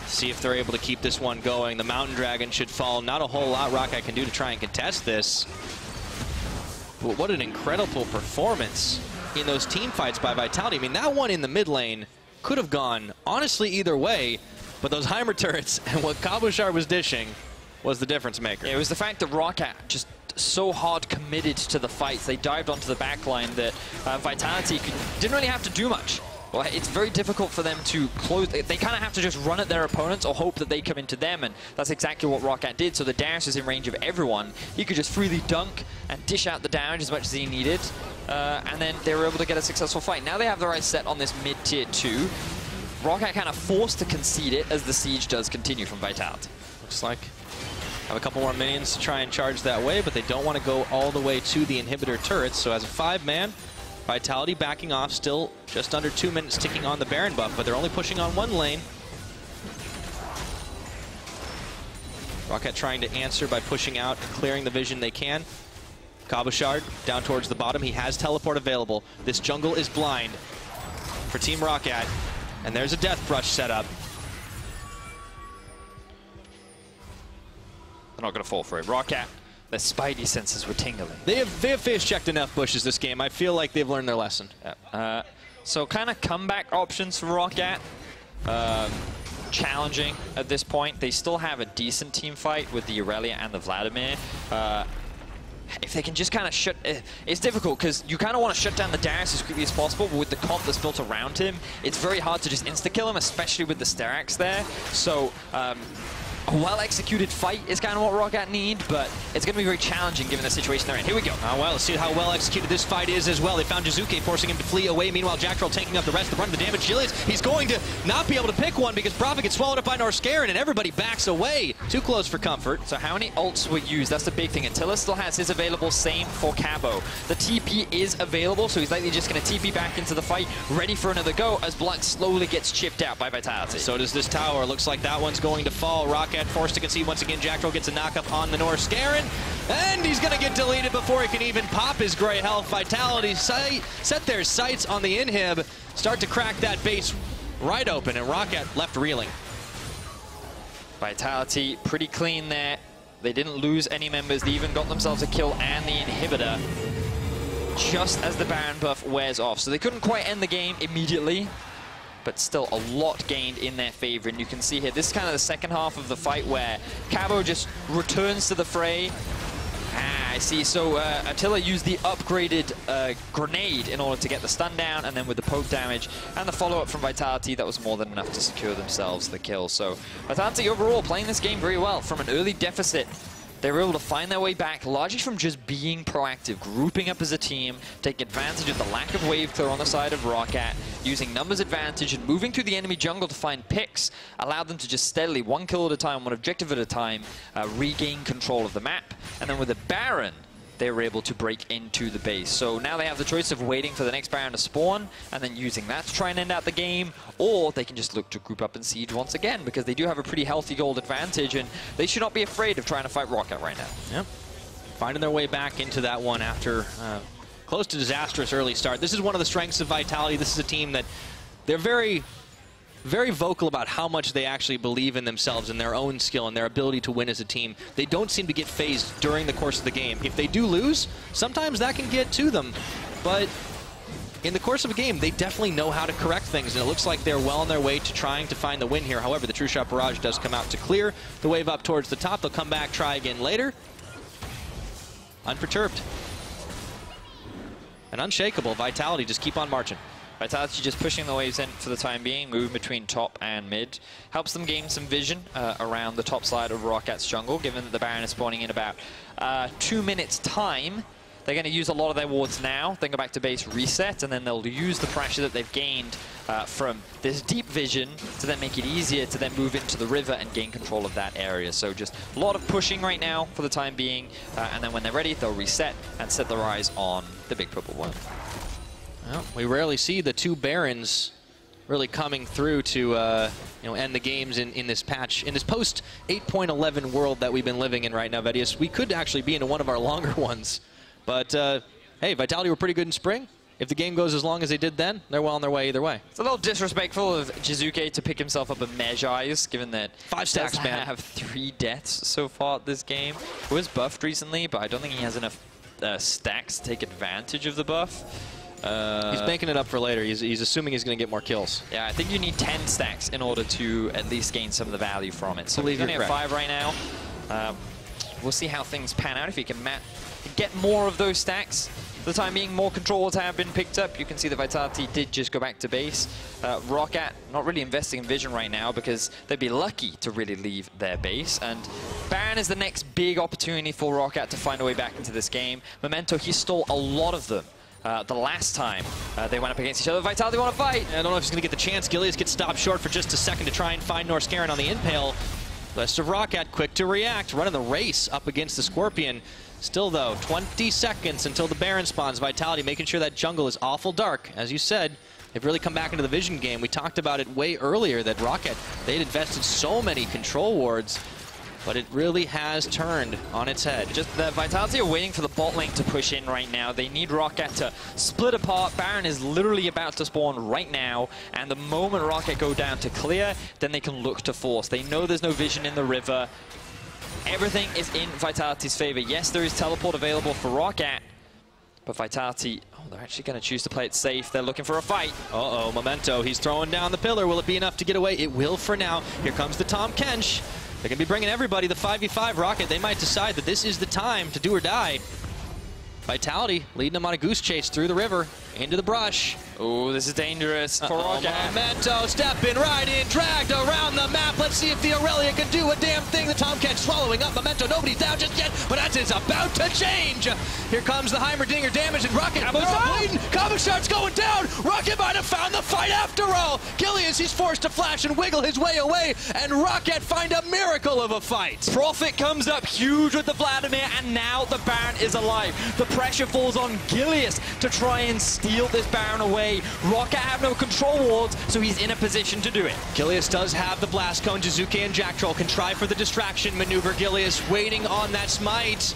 See if they're able to keep this one going. The Mountain Dragon should fall. Not a whole lot Roccat can do to try and contest this. But what an incredible performance in those team fights by Vitality. I mean, that one in the mid lane could have gone, honestly, either way. But those Heimer turrets and what Cabochard was dishing was the difference maker. It was the fact that Roccat just so hard committed to the fights. They dived onto the backline that Vitality didn't really have to do much. Well, it's very difficult for them to close. They kind of have to just run at their opponents or hope that they come into them, and that's exactly what Roccat did. So the Darius is in range of everyone. He could just freely dunk and dish out the damage as much as he needed, and then they were able to get a successful fight. Now they have their eyes set on this mid-tier 2. Roccat kind of forced to concede it as the siege does continue from Vitality. Looks like have a couple more minions to try and charge that way, but they don't want to go all the way to the inhibitor turrets. So as a 5-man, Vitality backing off, still just under 2 minutes ticking on the Baron buff, but they're only pushing on one lane. Roccat trying to answer by pushing out and clearing the vision they can. Cabochard down towards the bottom. He has teleport available. This jungle is blind for Team Roccat. And there's a Death Brush set up. They're not going to fall for it. Roccat, their spidey senses were tingling. They have face checked enough bushes this game. I feel like they've learned their lesson. So kind of comeback options for Roccat. Challenging at this point. They still have a decent team fight with the Aurelia and the Vladimir. If they can just kind of shut... it's difficult because you kind of want to shut down the Darius as quickly as possible, but with the comp that's built around him, it's very hard to just insta-kill him, especially with the Sterak's there. So, a well-executed fight is kind of what Roccat need, but it's going to be very challenging given the situation they're in. Here we go. Well, let's see how well-executed this fight is as well. They found Jizuke, forcing him to flee away. Meanwhile, Jack Troll taking up the rest of the run of the damage. Gilius, he's going to not be able to pick one because Prophet gets swallowed up by Norscarin, and everybody backs away. Too close for comfort. So how many ults were used? That's the big thing. Attila still has his available, same for Cabo. The TP is available, so he's likely just going to TP back into the fight, ready for another go as Blunt slowly gets chipped out by Vitality. So does this tower. Looks like that one's going to fall. Roccat forced to concede once again. Jack Troll gets a knock-up on the Norscarin, and he's going to get deleted before he can even pop his gray health. Vitality set their sights on the inhib, start to crack that base right open, and Roccat left reeling. Vitality pretty clean there. They didn't lose any members. They even got themselves a kill and the inhibitor just as the Baron buff wears off. So they couldn't quite end the game immediately, but still a lot gained in their favor. And you can see here, this is kind of the second half of the fight where Cabo just returns to the fray. I see. So Attila used the upgraded grenade in order to get the stun down, and then with the poke damage and the follow-up from Vitality, that was more than enough to secure themselves the kill. So Vitality overall playing this game very well from an early deficit they were able to find their way back largely from just being proactive, grouping up as a team, taking advantage of the lack of wave clear on the side of Roccat, using numbers advantage and moving through the enemy jungle to find picks, allowed them to just steadily, one kill at a time, one objective at a time, regain control of the map. And then with the Baron, they were able to break into the base. So now they have the choice of waiting for the next Baron to spawn and then using that to try and end out the game, or they can just look to group up and siege once again, because they do have a pretty healthy gold advantage and they should not be afraid of trying to fight Roccat right now. Yep. Finding their way back into that one after close to disastrous early start. This is one of the strengths of Vitality. This is a team that they're very vocal about how much they actually believe in themselves and their own skill and their ability to win as a team. They don't seem to get phased during the course of the game. If they do lose, sometimes that can get to them. But in the course of a game, they definitely know how to correct things, and it looks like they're well on their way to trying to find the win here. However, the True Shot Barrage does come out to clear the wave up towards the top. They'll come back, try again later. Unperturbed. And unshakable. Vitality just keep on marching. Vitality just pushing the waves in for the time being, moving between top and mid. Helps them gain some vision around the top side of Rockat's jungle, given that the Baron is spawning in about 2 minutes' time. They're going to use a lot of their wards now, then go back to base, reset, and then they'll use the pressure that they've gained from this deep vision to then make it easier to then move into the river and gain control of that area. So just a lot of pushing right now for the time being, and then when they're ready, they'll reset and set their eyes on the big purple one. Well, we rarely see the two Barons really coming through to end the games in this patch, in this post 8.11 world that we've been living in right now, Vedius. We could actually be into one of our longer ones. But, hey, Vitality were pretty good in spring. If the game goes as long as they did then, they're well on their way either way. It's a little disrespectful of Jiizuke to pick himself up a Mejai's, given that 5 stacks, man. Have 3 deaths so far this game. He was buffed recently, but I don't think he has enough stacks to take advantage of the buff. He's banking it up for later. He's assuming he's going to get more kills. Yeah, I think you need 10 stacks in order to at least gain some of the value from it. So he's only at 5 right now. We'll see how things pan out. If he can get more of those stacks. For the time being, more controls have been picked up. You can see the Vitality did just go back to base. Roccat not really investing in vision right now because they'd be lucky to really leave their base. And Baron is the next big opportunity for Roccat to find a way back into this game. Memento, he stole a lot of them. The last time they went up against each other. Vitality want to fight. I don't know if he's going to get the chance. Gilius gets stopped short for just a second to try and find Norse Garen on the impale. Rest of Roccat quick to react, running the race up against the Scorpion. Still though, 20 seconds until the Baron spawns. Vitality making sure that jungle is awful dark. As you said, they've really come back into the vision game. We talked about it way earlier that Roccat, they'd invested so many control wards, but it really has turned on its head. Just the Vitality are waiting for the bot lane to push in right now. They need Roccat to split apart. Baron is literally about to spawn right now, and the moment Roccat go down to clear, then they can look to force. They know there's no vision in the river. Everything is in Vitality's favor. Yes, there is teleport available for Roccat, but Vitality, they're actually going to choose to play it safe. They're looking for a fight. Uh-oh, Memento, he's throwing down the pillar. Will it be enough to get away? It will for now. Here comes the Tahm Kench. They're going to be bringing everybody. The 5v5 Roccat, they might decide that this is the time to do or die. Vitality leading them on a goose chase through the river, into the brush. Oh, this is dangerous for Roccat. Memento stepping right in, dragged around the map. Let's see if the Aurelia can do a damn thing. The Tahm Kench swallowing up Memento. Nobody's down just yet, but that is about to change. Here comes the Heimerdinger damage, and Roccat bleeding. Combo Shark's going down. Roccat might have found the fight after all. Gilius, he's forced to flash and wiggle his way away, and Roccat find a miracle of a fight. Prophet comes up huge with the Vladimir, and now the Baron is alive. The pressure falls on Gilius to try and steal this Baron away. Roccat have no control wards, so he's in a position to do it. Gilius does have the Blast Cone. Jiizuke and Jack Troll can try for the distraction maneuver. Gilius waiting on that smite.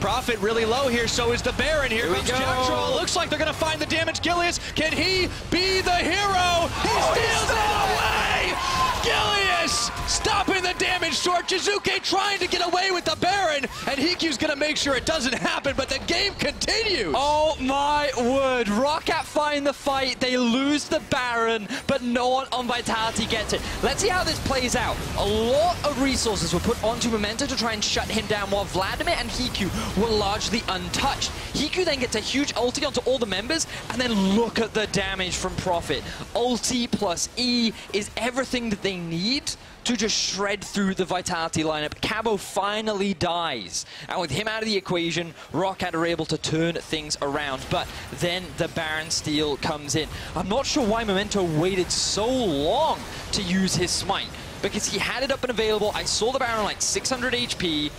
Prophet really low here, so is the Baron. Here comes Jack Troll. Looks like they're going to find the damage. Gilius, can he be the hero? He steals it away! Gilius stopping the damage short. Jiizuke trying to get away with the Baron, and Hiku's going to make sure it doesn't happen, but the game continues. Oh my word. Roccat find the fight. They lose the Baron, but no one on Vitality gets it. Let's see how this plays out. A lot of resources were put onto Memento to try and shut him down, while Vladimir and Hiku were largely untouched. Hiku then gets a huge ulti onto all the members, and then look at the damage from Prophet. Ulti plus E is everything that they need to just shred through the Vitality lineup. Cabo finally dies. And with him out of the equation, Roccat are able to turn things around. But then the Baron steal comes in. I'm not sure why Memento waited so long to use his smite, because he had it up and available. I saw the Baron like 600 HP.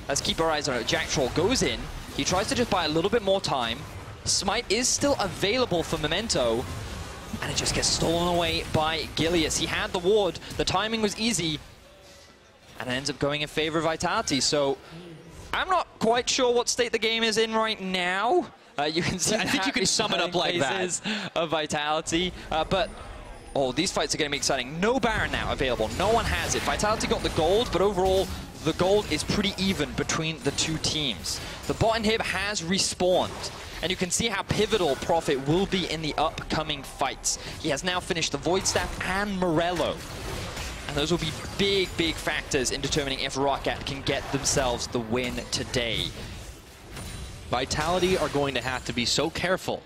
Let's keep our eyes on it. Jack Troll goes in. He tries to just buy a little bit more time. Smite is still available for Memento, and it just gets stolen away by Gilius. He had the ward, the timing was easy, and it ends up going in favor of Vitality. So I'm not quite sure what state the game is in right now. You can see I think you can sum it up like that. Of Vitality, but oh, these fights are going to be exciting. No Baron now available. No one has it. Vitality got the gold, but overall, the gold is pretty even between the two teams. The bot inhib has respawned, and you can see how pivotal Prophet will be in the upcoming fights. He has now finished the Void Staff and Morello, and those will be big, big factors in determining if Roccat can get themselves the win today. Vitality are going to have to be so careful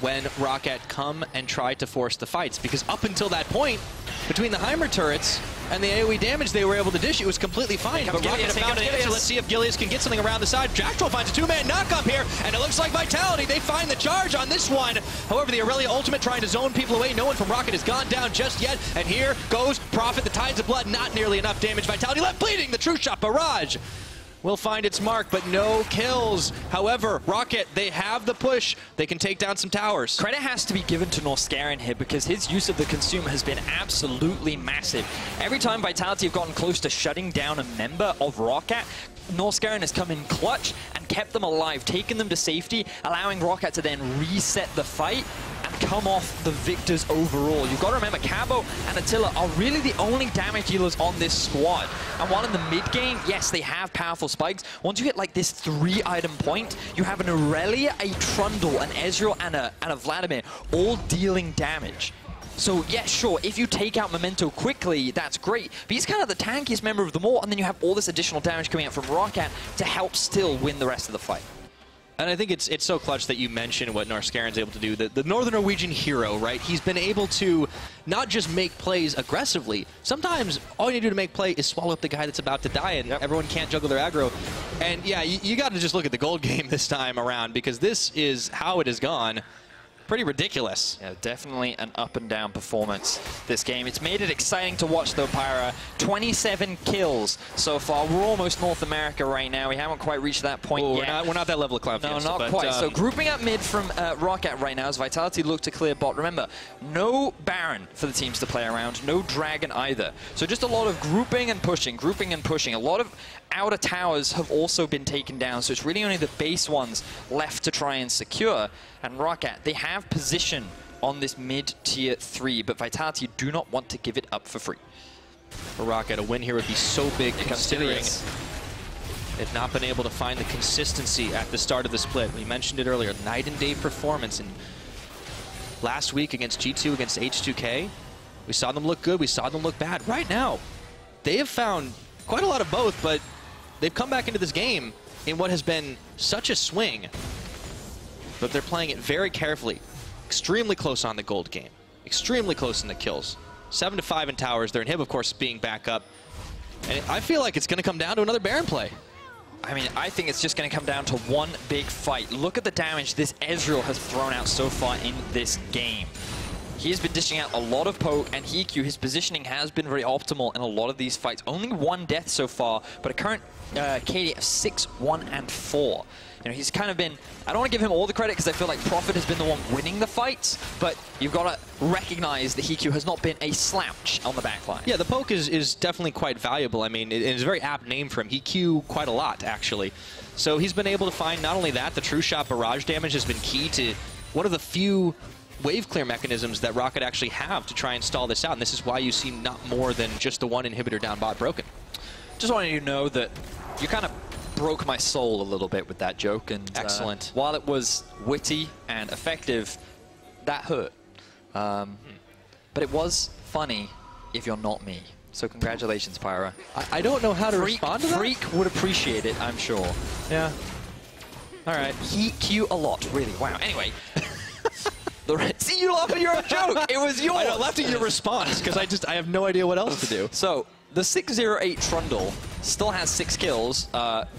when Roccat come and try to force the fights, because up until that point, between the Heimer turrets and the AoE damage they were able to dish, it was completely fine. But Roccat found an answer. Let's see if Gilius can get something around the side. Jack Troll finds a two-man knock-up here, and it looks like Vitality, they find the charge on this one. However, the Aurelia ultimate trying to zone people away. No one from Roccat has gone down just yet, and here goes Prophet. The Tides of Blood, not nearly enough damage. Vitality left bleeding. The True Shot barrage will find its mark, but no kills. However, Roccat, they have the push. They can take down some towers. Credit has to be given to Norscarin here, because his use of the Consume has been absolutely massive. Every time Vitality have gotten close to shutting down a member of Roccat, Norscarin has come in clutch and kept them alive, taken them to safety, allowing Roccat to then reset the fight and come off the victors overall. You've got to remember, Cabo and Attila are really the only damage dealers on this squad. And while in the mid game, yes, they have powerful spikes. Once you hit like this 3-item point, you have an Aurelia, a Trundle, an Ezreal, and a Vladimir all dealing damage. So, yeah, sure, if you take out Memento quickly, that's great. But he's kind of the tankiest member of them all, and then you have all this additional damage coming out from Roccat to help still win the rest of the fight. And I think it's so clutch that you mentioned what Norscarin's able to do. The Northern Norwegian hero, right? He's been able to not just make plays aggressively. Sometimes all you need to do to make play is swallow up the guy that's about to die, and everyone can't juggle their aggro. And yeah, you got to just look at the gold game this time around, because this is how it has gone. Pretty ridiculous. Yeah, definitely an up and down performance this game. It's made it exciting to watch though, Pyra. 27 kills so far. We're almost North America right now. We haven't quite reached that point yet. We're not that level of Cloud Fiesta. No, not quite. So grouping up mid from Roccat right now as Vitality look to clear bot. Remember, no Baron for the teams to play around, no Dragon either. So just a lot of grouping and pushing, grouping and pushing. A lot of outer towers have also been taken down, so it's really only the base ones left to try and secure. And Roccat, they have position on this mid-tier 3, but Vitality do not want to give it up for free. For Roccat, a win here would be so big, considering they've not been able to find the consistency at the start of the split. We mentioned it earlier, night and day performance. And last week against G2, against H2K, we saw them look good, we saw them look bad. Right now, they have found quite a lot of both, but they've come back into this game in what has been such a swing. But they're playing it very carefully. Extremely close on the gold game. Extremely close in the kills. 7-5 in towers. Their inhib, of course, being back up. And I feel like it's going to come down to another Baron play. I mean, I think it's just going to come down to one big fight. Look at the damage this Ezreal has thrown out so far in this game. He has been dishing out a lot of poke, and Hiku, his positioning has been very optimal in a lot of these fights. Only one death so far, but a current KD of 6, 1, and 4. You know, he's kind of been, I don't want to give him all the credit because I feel like Prophet has been the one winning the fights, but you've got to recognize that Hiku has not been a slouch on the backline. Yeah, the poke is definitely quite valuable. I mean, it's a very apt name for him. He Q quite a lot, actually. So he's been able to find not only that, the True Shot barrage damage has been key to one of the few wave clear mechanisms that Roccat actually have to try and stall this out, and this is why you see not more than just the one inhibitor down bot broken. Just wanted you to know that you kind of broke my soul a little bit with that joke, and excellent. While it was witty and effective, that hurt. But it was funny if you're not me. So congratulations, Pyra. I don't know how to respond to that. Freak would appreciate it, I'm sure. Yeah. All right. He Q a lot, really. Wow. Anyway. See, you laugh at your own joke? It was yours. I laughed at your response because I have no idea what else to do. So the 608 Trundle still has 6 kills.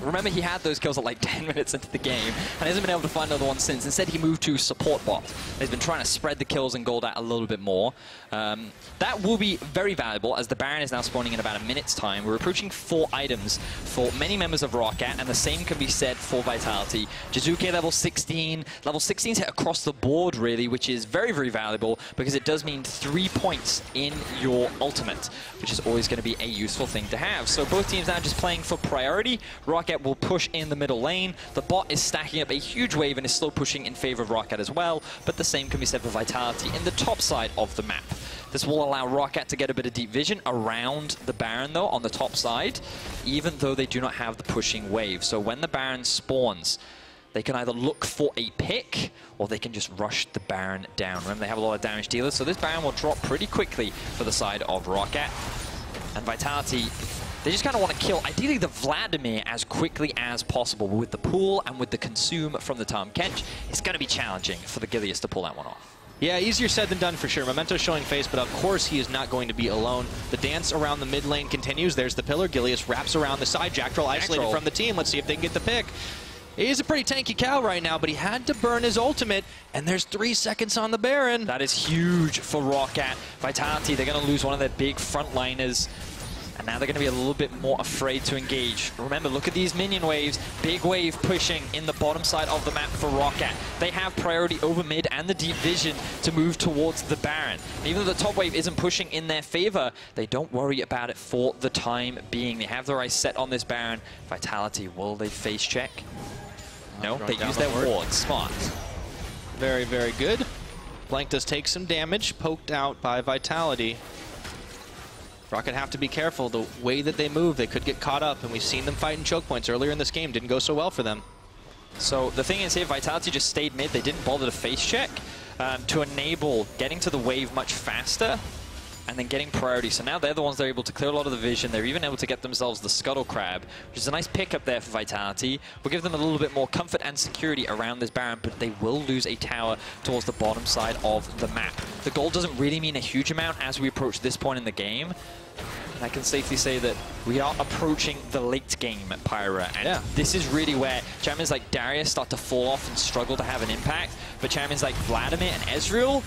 Remember, he had those kills at like 10 minutes into the game and hasn't been able to find another one since. Instead, he moved to support bot. He's been trying to spread the kills and gold out a little bit more. That will be very valuable as the Baron is now spawning in about a minute's time. We're approaching 4 items for many members of ROCCAT, and the same can be said for Vitality. Jizuke level 16. Level 16's hit across the board, really, which is very, very valuable because it does mean 3 points in your ultimate, which is always going to be a useful thing to have. So both teams now just playing for priority. ROCCAT will push in the middle lane. The bot is stacking up a huge wave and is slow pushing in favor of ROCCAT as well, but the same can be said for Vitality in the top side of the map. This will allow ROCCAT to get a bit of deep vision around the Baron, though, on the top side, even though they do not have the pushing wave. So when the Baron spawns, they can either look for a pick, or they can just rush the Baron down. Remember, they have a lot of damage dealers, so this Baron will drop pretty quickly for the side of ROCCAT. And Vitality, they just kind of want to kill, ideally, the Vladimir as quickly as possible. With the pool and with the consume from the Tahm Kench, it's going to be challenging for the Gilius to pull that one off. Yeah, easier said than done for sure. Memento showing face, but of course he is not going to be alone. The dance around the mid lane continues. There's the pillar. Gilius wraps around the side. Jacktroll isolated from the team. Let's see if they can get the pick. He's a pretty tanky cow right now, but he had to burn his ultimate, and there's 3 seconds on the Baron. That is huge for ROCCAT. Vitality, they're going to lose one of their big frontliners. And now they're going to be a little bit more afraid to engage. Remember, look at these minion waves. Big wave pushing in the bottom side of the map for ROCCAT. They have priority over mid and the deep vision to move towards the Baron. And even though the top wave isn't pushing in their favor, they don't worry about it for the time being. They have their eyes set on this Baron. Vitality, will they face check? No, they use their wards. Smart. Very, very good. Blank does take some damage, poked out by Vitality. ROCCAT have to be careful. The way that they move, they could get caught up, and we've seen them fight in choke points earlier in this game. Didn't go so well for them. So the thing is here, Vitality just stayed mid. They didn't bother to face check to enable getting to the wave much faster and then getting priority. So now they're the ones that are able to clear a lot of the vision. They're even able to get themselves the Scuttle Crab, which is a nice pickup there for Vitality. We'll give them a little bit more comfort and security around this Baron, but they will lose a tower towards the bottom side of the map. The gold doesn't really mean a huge amount as we approach this point in the game. I can safely say that we are approaching the late game at Pyra, and this is really where champions like Darius start to fall off and struggle to have an impact, but champions like Vladimir and Ezreal,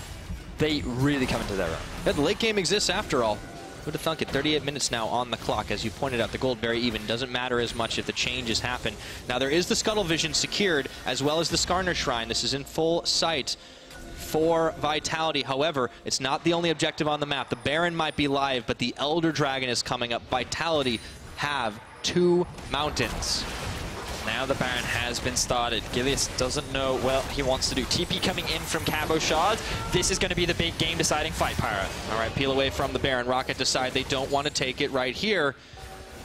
they really come into their own. Yeah, the late game exists after all. Who'd have thunk it? 38 minutes now on the clock. As you pointed out, the gold very even. Doesn't matter as much if the changes happen. Now there is the Scuttle Vision secured, as well as the Skarner Shrine. This is in full sight for Vitality. However, it's not the only objective on the map. The Baron might be live, but the Elder Dragon is coming up. Vitality have 2 mountains. Now the Baron has been started. Gilius doesn't know what he wants to do. TP coming in from Cabo Shard. This is going to be the big game-deciding fight, Pyra. All right, peel away from the Baron. ROCCAT decide they don't want to take it right here.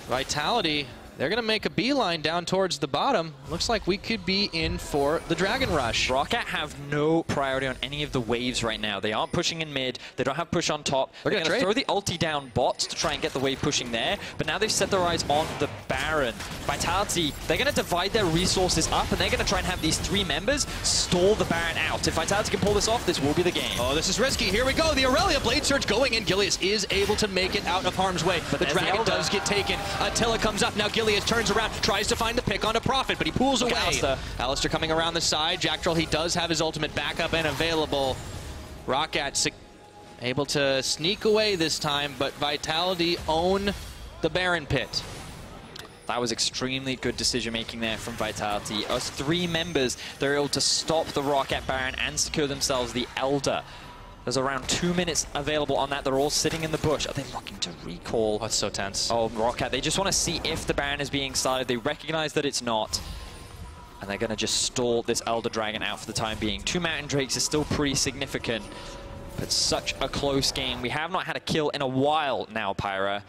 Vitality, they're going to make a beeline down towards the bottom. Looks like we could be in for the Dragon Rush. ROCCAT have no priority on any of the waves right now. They aren't pushing in mid. They don't have push on top. They're going to throw the ulti down bots to try and get the wave pushing there. But now they've set their eyes on the Baron. Vitality, they're going to divide their resources up, and they're going to try and have these 3 members stall the Baron out. If Vitality can pull this off, this will be the game. Oh, this is risky. Here we go. The Aurelia Blade Surge going in. Gilius is able to make it out of harm's way. But the Dragon does get taken. Attila comes up. Now Gilius turns around, tries to find the pick on a Prophet, but he pulls away. Alistar coming around the side. Jacktroll, he does have his ultimate back up and available. ROCCAT able to sneak away this time, but Vitality own the Baron pit. That was extremely good decision-making there from Vitality. Us 3 members, they're able to stop the ROCCAT Baron and secure themselves the Elder. There's around 2 minutes available on that. They're all sitting in the bush. Are they looking to recall? Oh, it's so tense. Oh, ROCCAT, they just want to see if the Baron is being started. They recognize that it's not. And they're going to just stall this Elder Dragon out for the time being. 2 Mountain Drakes is still pretty significant. But such a close game. We have not had a kill in a while now, Pyra.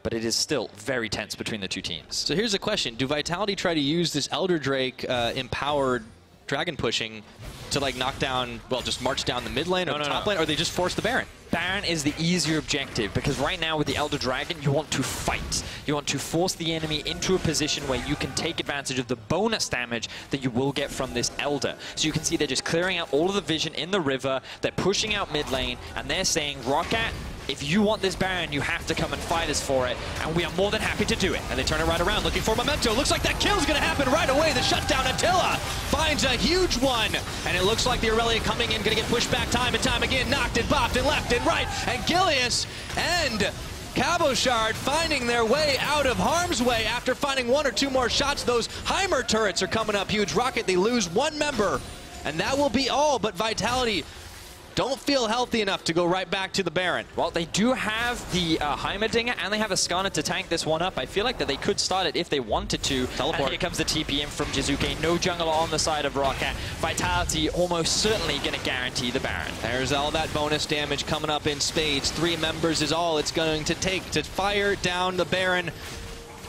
But it is still very tense between the 2 teams. So here's a question. Do Vitality try to use this Elder Drake empowered dragon pushing to like knock down, well, just march down the mid lane or the top lane, or they just force the Baron? Baron is the easier objective, because right now with the Elder Dragon, you want to fight. You want to force the enemy into a position where you can take advantage of the bonus damage that you will get from this Elder. So you can see they're just clearing out all of the vision in the river, they're pushing out mid lane, and they're saying, Roccat, if you want this Baron, you have to come and fight us for it, and we are more than happy to do it. And they turn it right around, looking for Memento. Looks like that kill's gonna happen right away. The shutdown, Attila finds a huge one, and it looks like the Aurelia coming in, gonna get pushed back time and time again, knocked and bopped and left and right, and Gilius and Cabochard finding their way out of harm's way after finding one or two more shots. Those Heimer turrets are coming up huge. Rocket, they lose one member, and that will be all, but Vitality don't feel healthy enough to go right back to the Baron. Well, they do have the Heimerdinger, and they have a Skarner to tank this one up. I feel like that they could start it if they wanted to. Teleport. And here comes the TP in from Jizuke. No jungler on the side of Roccat. Vitality almost certainly going to guarantee the Baron. There's all that bonus damage coming up in spades. 3 members is all it's going to take to fire down the Baron.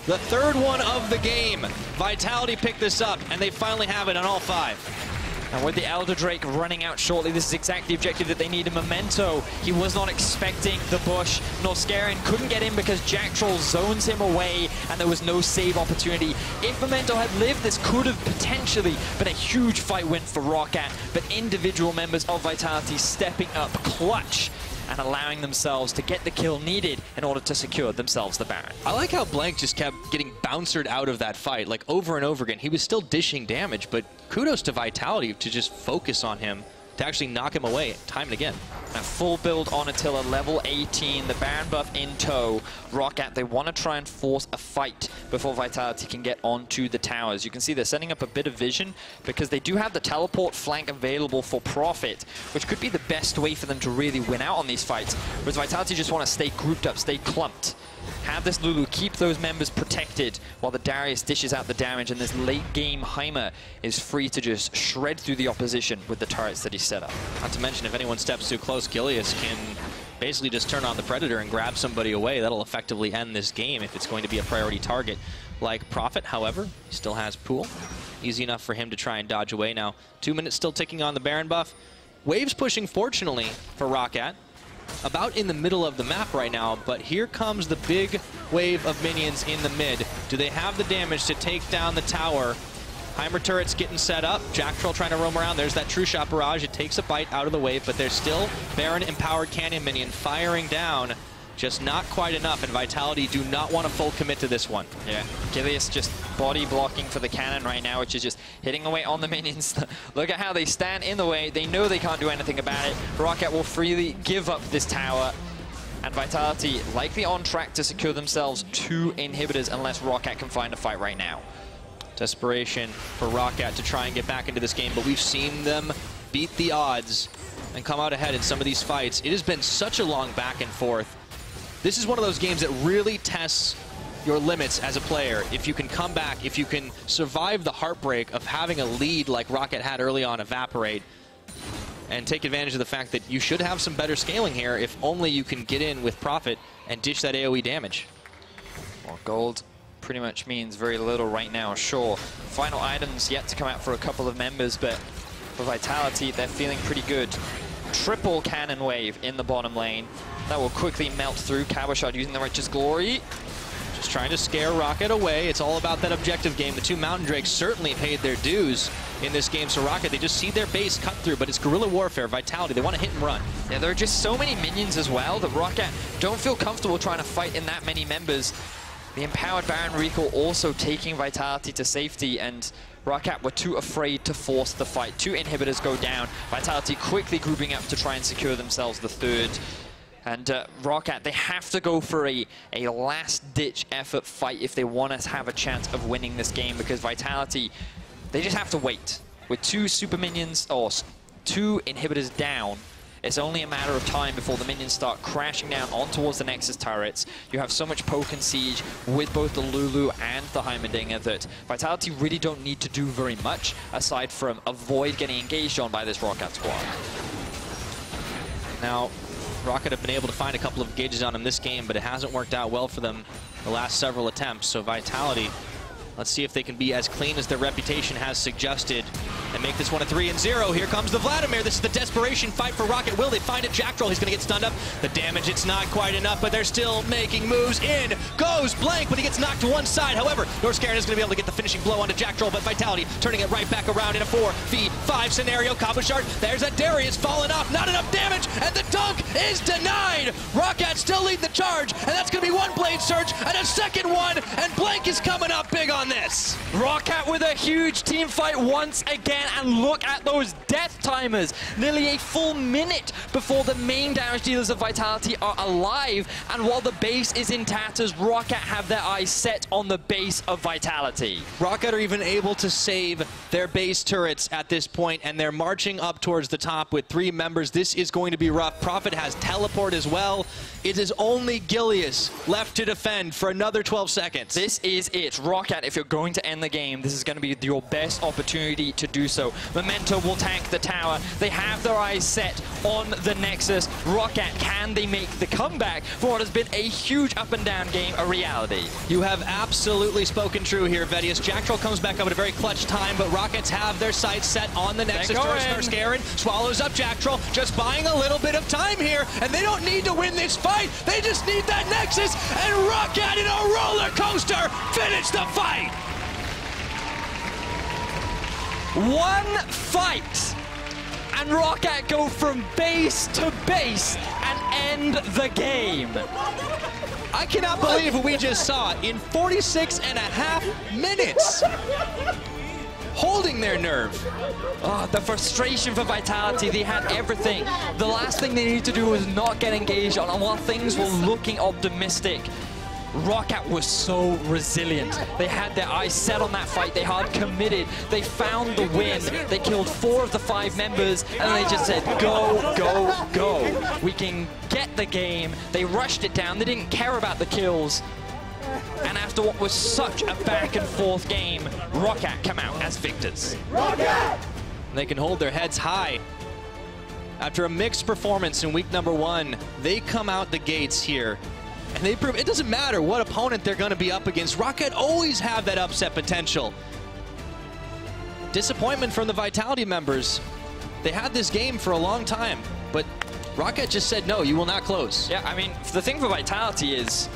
The third one of the game. Vitality picked this up, and they finally have it on all 5. And with the Elder Drake running out shortly, this is exactly the objective that they need. A Memento. He was not expecting the bush. Norscarin couldn't get in because Jack Troll zones him away, and there was no save opportunity. If Memento had lived, this could have potentially been a huge fight win for Roccat, but individual members of Vitality stepping up clutch and allowing themselves to get the kill needed in order to secure themselves the Baron. I like how Blank just kept getting bouncered out of that fight, like over and over again. He was still dishing damage, but kudos to Vitality to just focus on him, to actually knock him away time and again. A full build on Attila, level 18, the Baron buff in tow. Roccat, they want to try and force a fight before Vitality can get onto the towers. You can see they're setting up a bit of vision because they do have the teleport flank available for Prophet, which could be the best way for them to really win out on these fights. Whereas Vitality just want to stay grouped up, stay clumped. Have this Lulu keep those members protected while the Darius dishes out the damage, and this late game Heimer is free to just shred through the opposition with the turrets that he set up. Not to mention, if anyone steps too close, Gilius can basically just turn on the Predator and grab somebody away. That'll effectively end this game if it's going to be a priority target. Like Prophet, however, he still has Pool. Easy enough for him to try and dodge away. Now, 2 minutes still ticking on the Baron buff. Waves pushing, fortunately, for Roccat. About in the middle of the map right now, but here comes the big wave of minions in the mid. Do they have the damage to take down the tower? Heimer turrets getting set up. Jack Troll trying to roam around. There's that True Shot barrage. It takes a bite out of the wave, but there's still Baron empowered Canyon minion firing down. Just not quite enough, and Vitality do not want to full commit to this one. Yeah, Gilius just body blocking for the cannon right now, which is just hitting away on the minions. Look at how they stand in the way. They know they can't do anything about it. Roccat will freely give up this tower, and Vitality likely on track to secure themselves 2 inhibitors unless Roccat can find a fight right now. Desperation for Roccat to try and get back into this game, but we've seen them beat the odds and come out ahead in some of these fights. It has been such a long back and forth. This is one of those games that really tests your limits as a player. If you can come back, if you can survive the heartbreak of having a lead like Roccat had early on evaporate, and take advantage of the fact that you should have some better scaling here if only you can get in with Prophet and dish that AoE damage. Well, gold pretty much means very little right now, sure. Final items yet to come out for a couple of members, but for Vitality, they're feeling pretty good. Triple cannon wave in the bottom lane. That will quickly melt through. Cabochard using the Righteous Glory. Just trying to scare Roccat away. It's all about that objective game. The 2 Mountain Drakes certainly paid their dues in this game. So Roccat, they just see their base cut through, but it's guerrilla warfare, Vitality. They want to hit and run. Yeah, there are just so many minions as well that Roccat don't feel comfortable trying to fight in that many members. The empowered Baron Recall also taking Vitality to safety, and Roccat were too afraid to force the fight. 2 inhibitors go down. Vitality quickly grouping up to try and secure themselves the 3rd. And Roccat, they have to go for a last-ditch effort fight if they want to have a chance of winning this game, because Vitality, they just have to wait. With 2 super minions, or 2 inhibitors down, it's only a matter of time before the minions start crashing down on towards the Nexus turrets. You have so much poke and siege with both the Lulu and the Heimerdinger that Vitality really don't need to do very much aside from avoid getting engaged on by this Roccat squad. Now, Roccat have been able to find a couple of engages on him this game, but it hasn't worked out well for them the last several attempts. So Vitality Let's see if they can be as clean as their reputation has suggested and make this one a 3-0. Here comes the Vladimir. This is the desperation fight for Rocket. Will they find it? Jack Troll, he's going to get stunned up. The damage, it's not quite enough, but they're still making moves. In goes Blank, but he gets knocked to one side. However, Norscaron is going to be able to get the finishing blow onto Jack Troll, but Vitality turning it right back around in a 4v5 scenario. Cabochard, there's that Darius falling off. Not enough damage, and the dunk is denied. Roccat still lead the charge, and that's going to be one Blade Surge and a second one, and Blank is coming up big on this. Roccat with a huge team fight once again, and look at those death timers. Nearly a full minute before the main damage dealers of Vitality are alive, and while the base is in tatters, Roccat have their eyes set on the base of Vitality. Roccat are even able to save their base turrets at this point, and they're marching up towards the top with 3 members. This is going to be rough. Prophet has teleport as well. It is only Gilius left to defend for another 12 seconds. This is it. Roccat, if you're going to end the game, this is going to be your best opportunity to do so. Memento will tank the tower. They have their eyes set on the Nexus. Roccat, can they make the comeback for what has been a huge up and down game a reality? You have absolutely spoken true here, Vedius. Jack Troll comes back up at a very clutch time, but Rockets have their sights set on the Nexus. Norscaron swallows up Jack Troll, just buying a little bit of time here, and they don't need to win this fight. They just need that Nexus, and Roccat in a roller coaster finish the fight. One fight, and Roccat go from base to base and end the game. I cannot believe what we just saw in 46.5 minutes. Holding their nerve. Oh, the frustration for Vitality. They had everything. The last thing they needed to do was not get engaged on, and while things were looking optimistic, Roccat was so resilient. They had their eyes set on that fight. They hard committed. They found the win. They killed 4 of the 5 members, and they just said, go, go, go. We can get the game. They rushed it down. They didn't care about the kills. And after what was such a back and forth game, Roccat come out as victors. Roccat! They can hold their heads high. After a mixed performance in week number 1, they come out the gates here. And they prove it doesn't matter what opponent they're going to be up against. Roccat always have that upset potential. Disappointment from the Vitality members. They had this game for a long time, but Roccat just said, no, you will not close. Yeah, I mean, the thing for Vitality is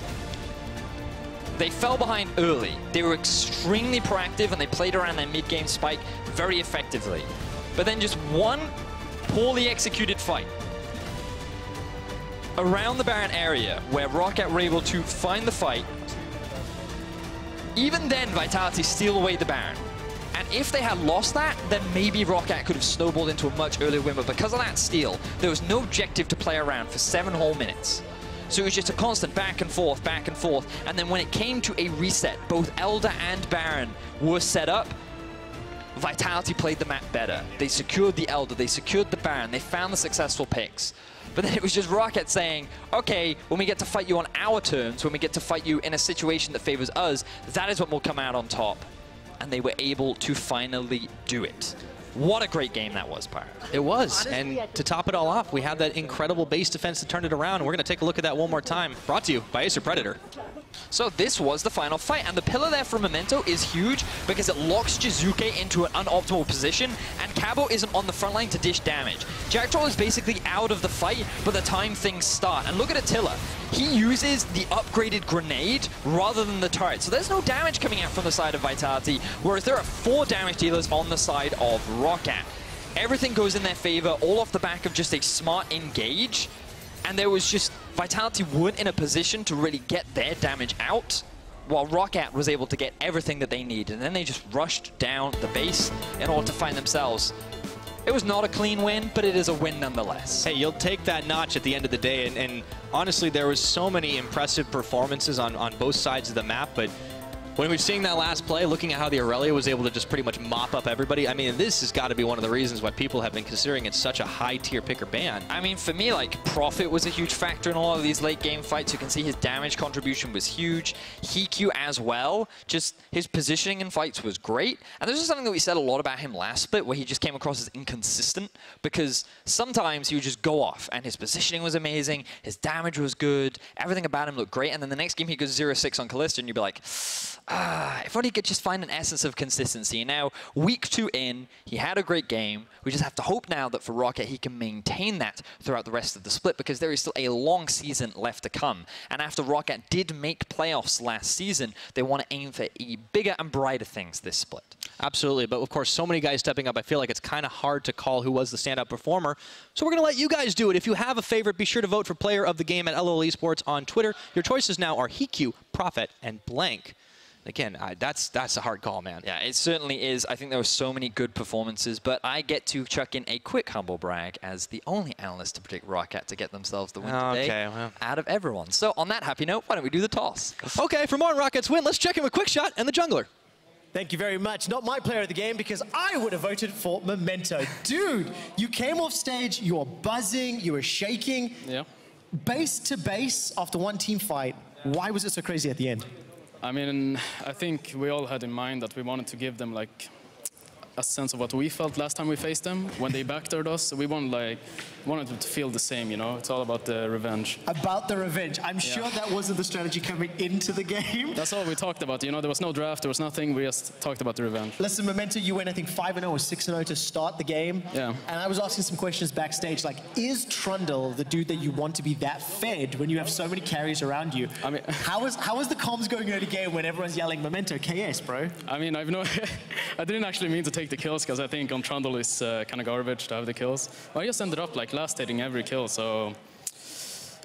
they fell behind early. They were extremely proactive, and they played around their mid-game spike very effectively. But then just one poorly executed fight around the Baron area where Roccat were able to find the fight. Even then, Vitality steal away the Baron. And if they had lost that, then maybe Roccat could have snowballed into a much earlier win. But because of that steal, there was no objective to play around for 7 whole minutes. So it was just a constant back and forth, and then when it came to a reset, both Elder and Baron were set up. Vitality played the map better. They secured the Elder, they secured the Baron, they found the successful picks. But then it was just Roccat saying, okay, when we get to fight you on our terms, when we get to fight you in a situation that favors us, that is what will come out on top. And they were able to finally do it. What a great game that was, Pyre. It was, and to top it all off, we had that incredible base defense to turn it around. We're going to take a look at that one more time. Brought to you by Acer Predator. So this was the final fight, and the pillar there from Memento is huge because it locks Jiizuke into an unoptimal position, and Cabo isn't on the front line to dish damage. Jack Troll is basically out of the fight by the time things start. And look at Attila. He uses the upgraded grenade rather than the turret. So there's no damage coming out from the side of Vitality, whereas there are 4 damage dealers on the side of Roccat. Everything goes in their favor, all off the back of just a smart engage. And there was just, Vitality weren't in a position to really get their damage out, while Roccat was able to get everything that they needed. And then they just rushed down the base in order to find themselves. It was not a clean win, but it is a win nonetheless. Hey, you'll take that notch at the end of the day. And honestly, there was so many impressive performances on both sides of the map, but when we're seeing that last play, looking at how the Aurelia was able to just pretty much mop up everybody, I mean, this has got to be one of the reasons why people have been considering it such a high-tier picker ban. I mean, for me, like, Prophet was a huge factor in a lot of these late-game fights. You can see his damage contribution was huge. Hiku as well. Just his positioning in fights was great. And this is something that we said a lot about him last split, where he just came across as inconsistent, because sometimes he would just go off, and his positioning was amazing, his damage was good, everything about him looked great, and then the next game he goes 0-6 on Kalista, and you'd be like, if only he could just find an essence of consistency. Now, week 2 in, he had a great game. We just have to hope now that for Rocket, he can maintain that throughout the rest of the split, because there is still a long season left to come. And after Rocket did make playoffs last season, they want to aim for bigger and brighter things this split. Absolutely, but of course, so many guys stepping up, I feel like it's kind of hard to call who was the standout performer. So we're going to let you guys do it. If you have a favorite, be sure to vote for Player of the Game at LOL Esports on Twitter. Your choices now are Hiku, Prophet, and Blank. Again, that's a hard call, man. Yeah, it certainly is. I think there were so many good performances, but I get to chuck in a quick humble brag as the only analyst to predict Rocket to get themselves the win today out of everyone. So on that happy note, why don't we do the toss? Okay, for more on Rocket's win, let's check in with Quickshot and the Jungler. Thank you very much. Not my player of the game, because I would have voted for Memento. Dude, you came off stage, you were buzzing, you were shaking. Yeah. Base to base after one team fight. Why was it so crazy at the end? I mean, I think we all had in mind that we wanted to give them like a sense of what we felt last time we faced them when they backdoored us. So we wanted them to feel the same, you know? It's all about the revenge. About the revenge. I'm sure that wasn't the strategy coming into the game. That's all we talked about, you know? There was no draft, there was nothing. We just talked about the revenge. Listen, Memento, you went, I think, 5-0 or 6-0 to start the game. Yeah. And I was asking some questions backstage, like, is Trundle the dude that you want to be that fed when you have so many carries around you? I mean, how is the comms going early game when everyone's yelling Memento KS, bro? I mean, I didn't actually mean to take the kills, because I think on Trundle is kind of garbage to have the kills. I just ended up like last hitting every kill, so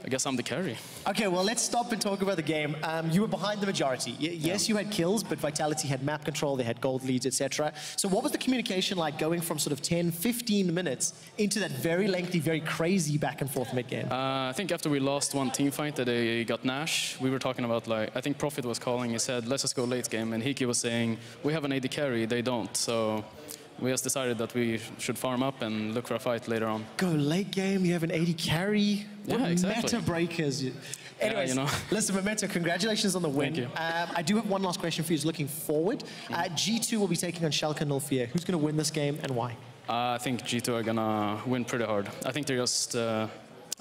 I guess I'm the carry. Okay, well, let's stop and talk about the game. You were behind the majority. Yes, you had kills, but Vitality had map control, they had gold leads, etc. So what was the communication like going from sort of 10, 15 minutes into that very lengthy, very crazy back and forth mid-game? I think after we lost one team fight that they got Nash, we were talking about, like, I think Prophet was calling, he said, let's just go late game, and Hiki was saying, we have an AD carry, they don't, so we just decided that we should farm up and look for a fight later on. Go late game, you have an AD carry. What exactly. Meta breakers. Anyways, you know. Listen, Memento, congratulations on the win. Thank you. I do have one last question for you, looking forward. G2 will be taking on Schalke 04. Who's going to win this game and why? I think G2 are gonna win pretty hard. I think they're just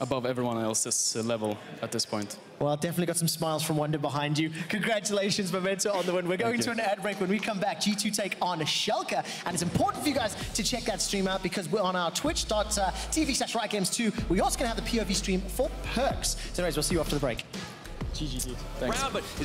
above everyone else's level at this point. Well, definitely got some smiles from Wonder behind you. Congratulations, Memento, on the win. We're going to an ad break. When we come back, G2 take on Schalke. And it's important for you guys to check that stream out, because we're on our twitch.tv/RiotGames2. We're also going to have the POV stream for perks. So anyways, we'll see you after the break. GG. Thanks. Round, but is he